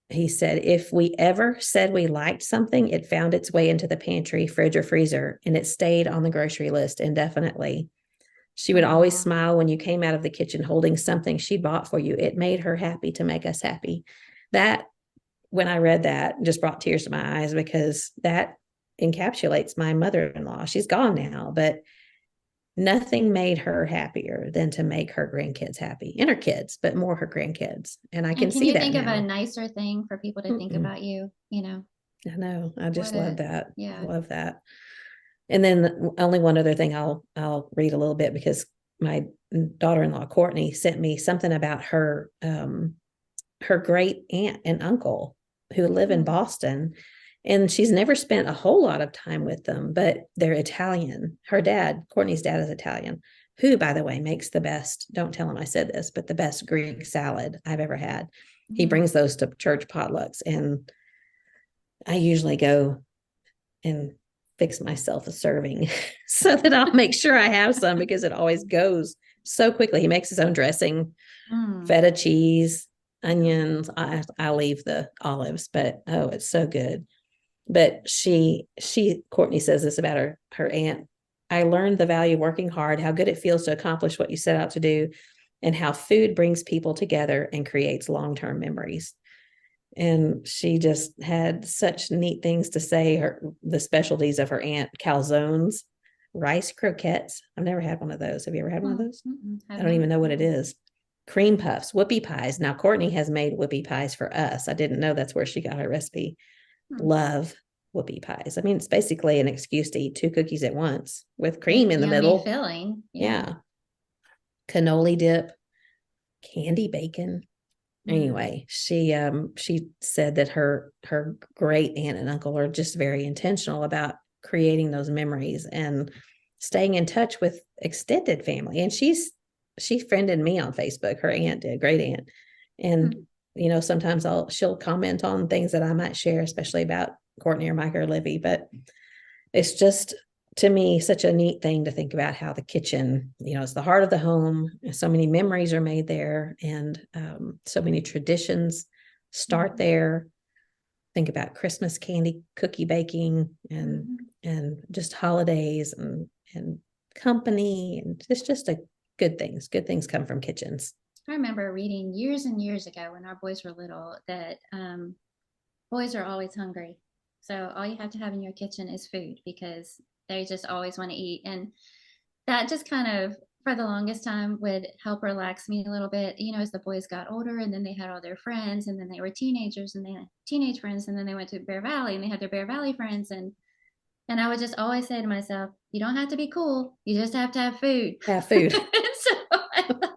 [SPEAKER 1] he said, if we ever said we liked something, it found its way into the pantry, fridge, or freezer, and it stayed on the grocery list indefinitely. She would always smile when you came out of the kitchen holding something she bought for you. It made her happy to make us happy. That, when I read that, just brought tears to my eyes because that encapsulates my mother-in-law. She's gone now, but nothing made her happier than to make her grandkids happy, and her kids, but more her grandkids. And I can see that.
[SPEAKER 2] Can you think
[SPEAKER 1] now.
[SPEAKER 2] of a nicer thing for people to think about you?
[SPEAKER 1] I know. I just love that.
[SPEAKER 2] Yeah.
[SPEAKER 1] I love that. And then only one other thing I'll read a little bit because my daughter-in-law, Courtney, sent me something about her great aunt and uncle who live in Boston. And she's never spent a whole lot of time with them, but they're Italian. Her dad, Courtney's dad, is Italian, who, by the way, makes the best, don't tell him I said this, but the best Greek salad I've ever had. He brings those to church potlucks. And I usually go and fix myself a serving so that I'll make sure I have some because it always goes so quickly. He makes his own dressing, feta cheese, onions. I leave the olives, but it's so good. But Courtney says this about her aunt. I learned the value of working hard, how good it feels to accomplish what you set out to do, and how food brings people together and creates long-term memories. And she just had such neat things to say. The specialties of her aunt: calzones, rice croquettes. I've never had one of those. Have you ever had one of those? I don't even know what it is. Cream puffs, whoopie pies. Now, Courtney has made whoopie pies for us. I didn't know that's where she got her recipe. Love whoopie pies. I mean, it's basically an excuse to eat 2 cookies at once with cream in the middle.
[SPEAKER 2] Filling.
[SPEAKER 1] Yeah. Cannoli dip, candy bacon. Anyway, she said that her great aunt and uncle are just very intentional about creating those memories and staying in touch with extended family. And she friended me on Facebook. Her aunt did, great aunt. And sometimes she'll comment on things that I might share, especially about Courtney or Micah or Livy. But it's just, to me, such a neat thing to think about how the kitchen, it's the heart of the home. So many memories are made there, and so many traditions start there. Think about Christmas candy, cookie baking, and just holidays and company, and it's just good things. Good things come from kitchens.
[SPEAKER 2] I remember reading years and years ago when our boys were little that boys are always hungry. So all you have to have in your kitchen is food because they just always want to eat. And that just kind of, for the longest time, would help relax me a little bit, as the boys got older and then they had all their friends and then they were teenagers and they had teenage friends and then they went to Bear Valley and they had their Bear Valley friends. And I would just always say to myself, you don't have to be cool. You just have to have food.
[SPEAKER 1] Have food.
[SPEAKER 2] So I thought,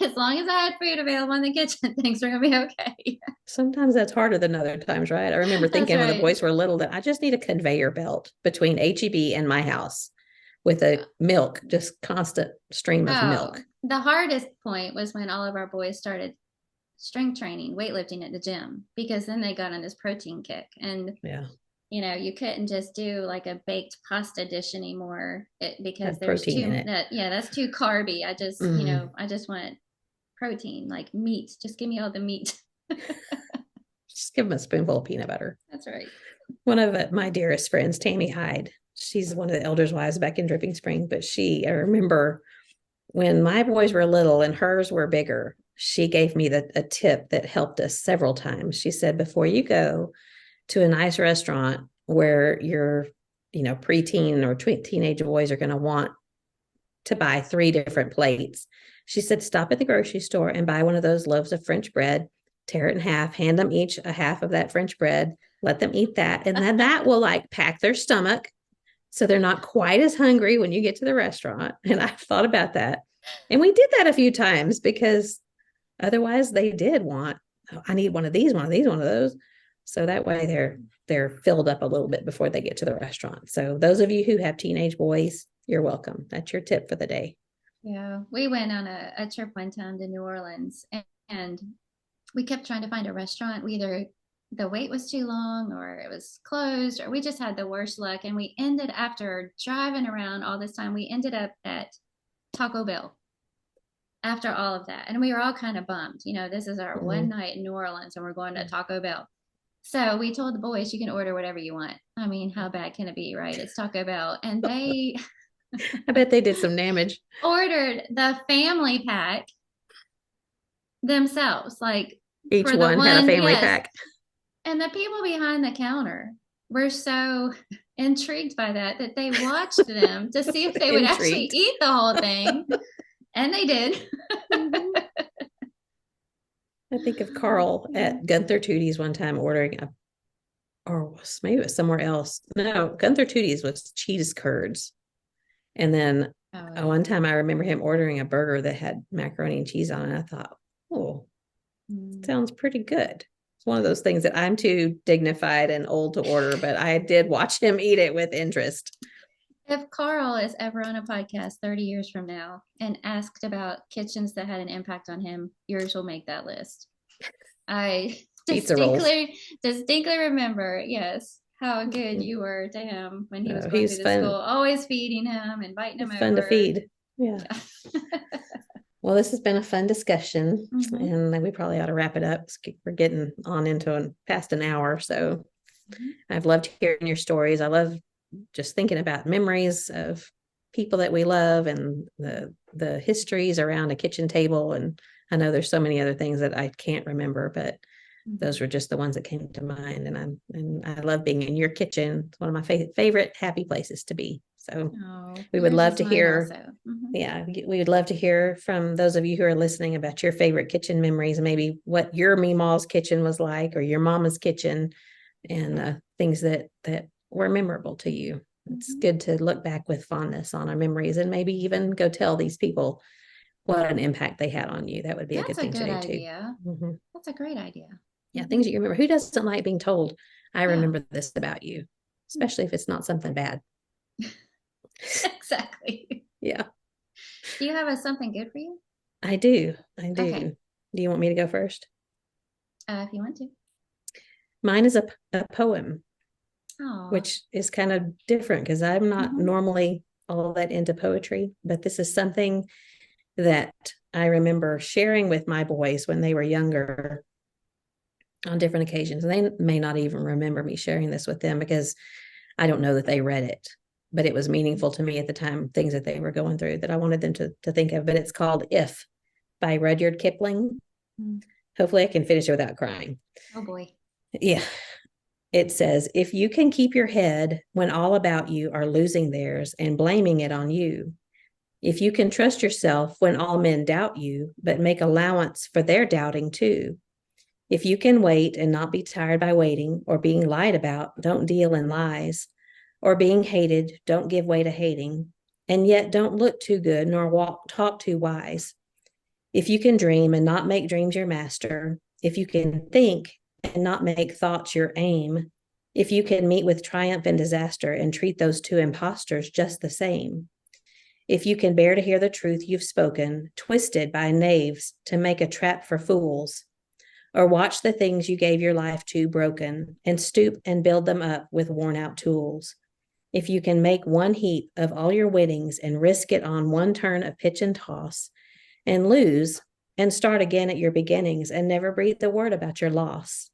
[SPEAKER 2] as long as I had food available in the kitchen, things were going to be okay.
[SPEAKER 1] Sometimes that's harder than other times, right? I remember thinking when the boys were little that I just need a conveyor belt between HEB and my house with a milk, just constant stream of milk.
[SPEAKER 2] The hardest point was when all of our boys started strength training, weightlifting at the gym, because then they got on this protein kick. And
[SPEAKER 1] yeah,
[SPEAKER 2] you couldn't just do like a baked pasta dish anymore because there's
[SPEAKER 1] protein in it.
[SPEAKER 2] That's too carby. I just want protein, like meat. Just give me all the meat.
[SPEAKER 1] Just give them a spoonful of peanut butter.
[SPEAKER 2] That's right.
[SPEAKER 1] One of my dearest friends, Tammy Hyde, she's one of the elders' wives back in Dripping Spring, but I remember when my boys were little and hers were bigger, she gave me a tip that helped us several times. She said, before you go to a nice restaurant where your, preteen or teenage boys are going to want to buy 3 different plates, she said, stop at the grocery store and buy one of those loaves of French bread, tear it in half, hand them each a half of that French bread, let them eat that. And then that will like pack their stomach so they're not quite as hungry when you get to the restaurant. And I've thought about that. And we did that a few times because otherwise they did want, I need one of these, one of these, one of those. So that way they're filled up a little bit before they get to the restaurant. So those of you who have teenage boys, you're welcome. That's your tip for the day.
[SPEAKER 2] Yeah. We went on a trip one time to New Orleans, and we kept trying to find a restaurant. Either the wait was too long or it was closed, or we just had the worst luck. And we ended, after driving around all this time, we ended up at Taco Bell after all of that. And we were all kind of bummed. This is our one night in New Orleans and we're going to Taco Bell. So we told the boys, you can order whatever you want. I mean, how bad can it be, right? It's Taco Bell. And they
[SPEAKER 1] I bet they did some damage.
[SPEAKER 2] Ordered the family pack themselves, like
[SPEAKER 1] each one had a family pack.
[SPEAKER 2] And the people behind the counter were so intrigued by that they watched them to see if they would actually eat the whole thing. And they did.
[SPEAKER 1] I think of Carl at Gunther Tootie's one time ordering or maybe it was somewhere else. No, Gunther Tootie's was cheese curds. And then one time I remember him ordering a burger that had macaroni and cheese on it. I thought, sounds pretty good. It's one of those things that I'm too dignified and old to order, but I did watch him eat it with interest.
[SPEAKER 2] If Carl is ever on a podcast 30 years from now and asked about kitchens that had an impact on him, yours will make that list. I distinctly remember, yes, how good you were to him when he was going through the school, always feeding him, inviting him over.
[SPEAKER 1] Fun to feed. Yeah. Well, this has been a fun discussion, and we probably ought to wrap it up. We're getting on into past an hour. So I've loved hearing your stories. I love just thinking about memories of people that we love and the histories around a kitchen table. And I know there's so many other things that I can't remember, but those were just the ones that came to mind. And I love being in your kitchen. It's one of my favorite happy places to be. So we would love to hear. Yeah, we would love to hear from those of you who are listening about your favorite kitchen memories, maybe what your Meemaw's kitchen was like, or your mama's kitchen, and things that were memorable to you. It's good to look back with fondness on our memories and maybe even go tell these people what an impact they had on you. That would be a good thing to do too.
[SPEAKER 2] That's a great idea.
[SPEAKER 1] Yeah, things that you remember. Who doesn't like being told, I remember this about you, especially if it's not something bad.
[SPEAKER 2] Exactly.
[SPEAKER 1] Yeah.
[SPEAKER 2] Do you have something good for you?
[SPEAKER 1] I do. Okay. Do you want me to go first?
[SPEAKER 2] If you want to.
[SPEAKER 1] Mine is a poem. Which is kind of different because I'm not normally all that into poetry, but this is something that I remember sharing with my boys when they were younger on different occasions. And they may not even remember me sharing this with them because I don't know that they read it, but it was meaningful to me at the time, things that they were going through that I wanted them to think of. But it's called If by Rudyard Kipling. Hopefully I can finish it without crying.
[SPEAKER 2] Oh boy.
[SPEAKER 1] Yeah. It says, if you can keep your head when all about you are losing theirs and blaming it on you, if you can trust yourself when all men doubt you, but make allowance for their doubting too, if you can wait and not be tired by waiting or being lied about, don't deal in lies, or being hated, don't give way to hating, and yet don't look too good nor talk too wise. If you can dream and not make dreams your master, if you can think and not make thoughts your aim, if you can meet with triumph and disaster and treat those two impostors just the same, if you can bear to hear the truth you've spoken, twisted by knaves to make a trap for fools, or watch the things you gave your life to broken and stoop and build them up with worn out tools. If you can make one heap of all your winnings and risk it on one turn of pitch and toss and lose and start again at your beginnings and never breathe a word about your loss.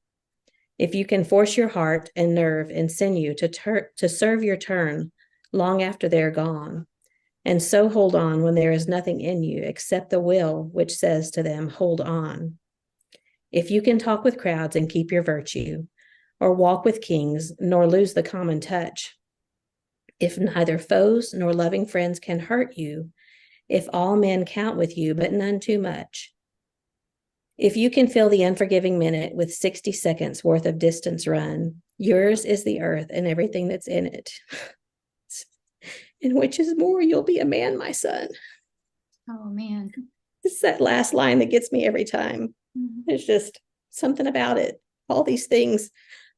[SPEAKER 1] If you can force your heart and nerve and sinew to serve your turn long after they're gone, and so hold on when there is nothing in you except the will which says to them, hold on. If you can talk with crowds and keep your virtue, or walk with kings nor lose the common touch, if neither foes nor loving friends can hurt you, if all men count with you but none too much, if you can fill the unforgiving minute with 60 seconds worth of distance run, yours is the earth and everything that's in it. And which is more, you'll be a man, my son.
[SPEAKER 2] Oh, man.
[SPEAKER 1] It's that last line that gets me every time. There's just something about it. All these things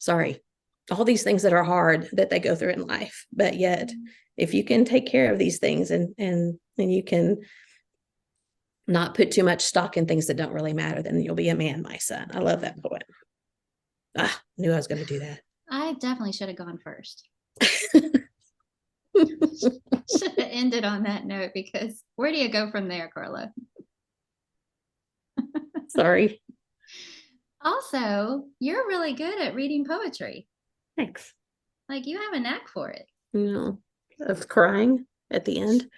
[SPEAKER 1] that are hard that they go through in life. But yet, if you can take care of these things and you can not put too much stock in things that don't really matter, then you'll be a man, my son. I love that poem. Knew I was going to do that.
[SPEAKER 2] I definitely should have gone first. Should have ended on that note, because where do you go from there, Carla?
[SPEAKER 1] Sorry.
[SPEAKER 2] Also, you're really good at reading poetry.
[SPEAKER 1] Thanks.
[SPEAKER 2] Like, you have a knack for it.
[SPEAKER 1] No, of crying at the end.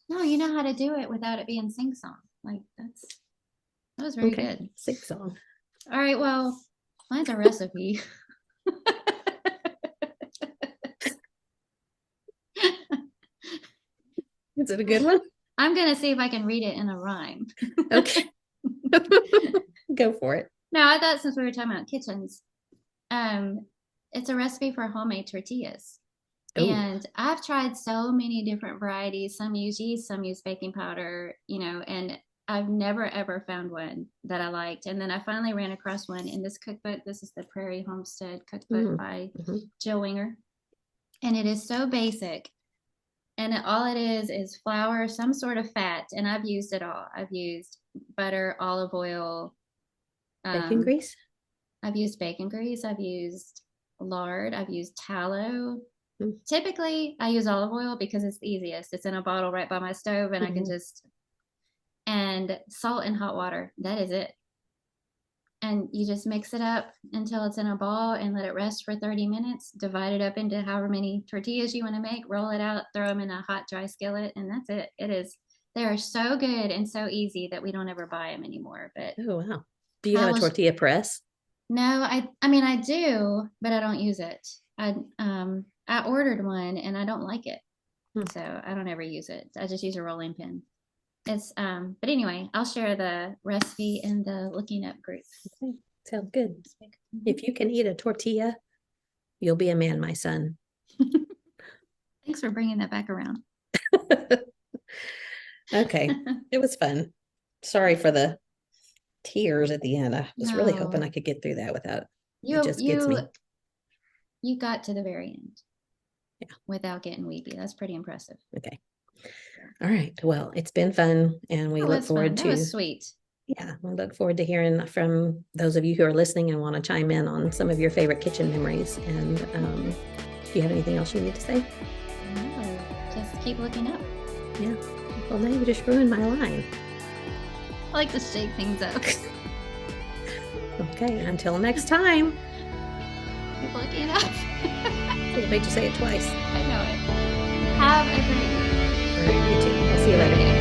[SPEAKER 2] No, you know how to do it without it being sing song. Like, that was very good.
[SPEAKER 1] Sing song.
[SPEAKER 2] All right, well, mine's a recipe.
[SPEAKER 1] Is it a good one?
[SPEAKER 2] I'm gonna see if I can read it in a rhyme.
[SPEAKER 1] Okay. Go for it.
[SPEAKER 2] No, I thought, since we were talking about kitchens, it's a recipe for homemade tortillas. Ooh. And I've tried so many different varieties. Some use yeast, some use baking powder, and I've never ever found one that I liked. And then I finally ran across one in this cookbook. This is the Prairie Homestead cookbook by Jill Winger. And it is so basic. And all it is flour, some sort of fat. And I've used it all. I've used butter, olive oil.
[SPEAKER 1] Bacon grease?
[SPEAKER 2] I've used bacon grease. I've used lard. I've used tallow. Typically, I use olive oil because it's the easiest. It's in a bottle right by my stove, and I can and salt and hot water. That is it. And you just mix it up until it's in a ball and let it rest for 30 minutes. Divide it up into however many tortillas you want to make. Roll it out, throw them in a hot, dry skillet, and that's it. They are so good and so easy that we don't ever buy them anymore. But
[SPEAKER 1] oh, wow. Do you have a tortilla press?
[SPEAKER 2] No, I mean, I do, but I don't use it. I ordered one and I don't like it. So I don't ever use it. I just use a rolling pin. But anyway, I'll share the recipe in the Looking Up group.
[SPEAKER 1] Okay. Sounds good. If you can eat a tortilla, you'll be a man, my son.
[SPEAKER 2] Thanks for bringing that back around.
[SPEAKER 1] Okay. It was fun. Sorry for the tears at the end. I was really hoping I could get through that without it just gets me.
[SPEAKER 2] You got to the very end. Yeah. Without getting weepy. That's pretty impressive.
[SPEAKER 1] Okay. All right. Well, it's been fun, and we look forward to.
[SPEAKER 2] That was sweet.
[SPEAKER 1] Yeah, we look forward to hearing from those of you who are listening and want to chime in on some of your favorite kitchen memories. And do you have anything else you need to say?
[SPEAKER 2] No, just keep looking up.
[SPEAKER 1] Yeah. Well, now you just ruined my line.
[SPEAKER 2] I like to shake things up.
[SPEAKER 1] Okay. Until next time.
[SPEAKER 2] Keep looking up.
[SPEAKER 1] It made you say it twice.
[SPEAKER 2] I know it. Have a great week.
[SPEAKER 1] All right, you too. I'll see you later.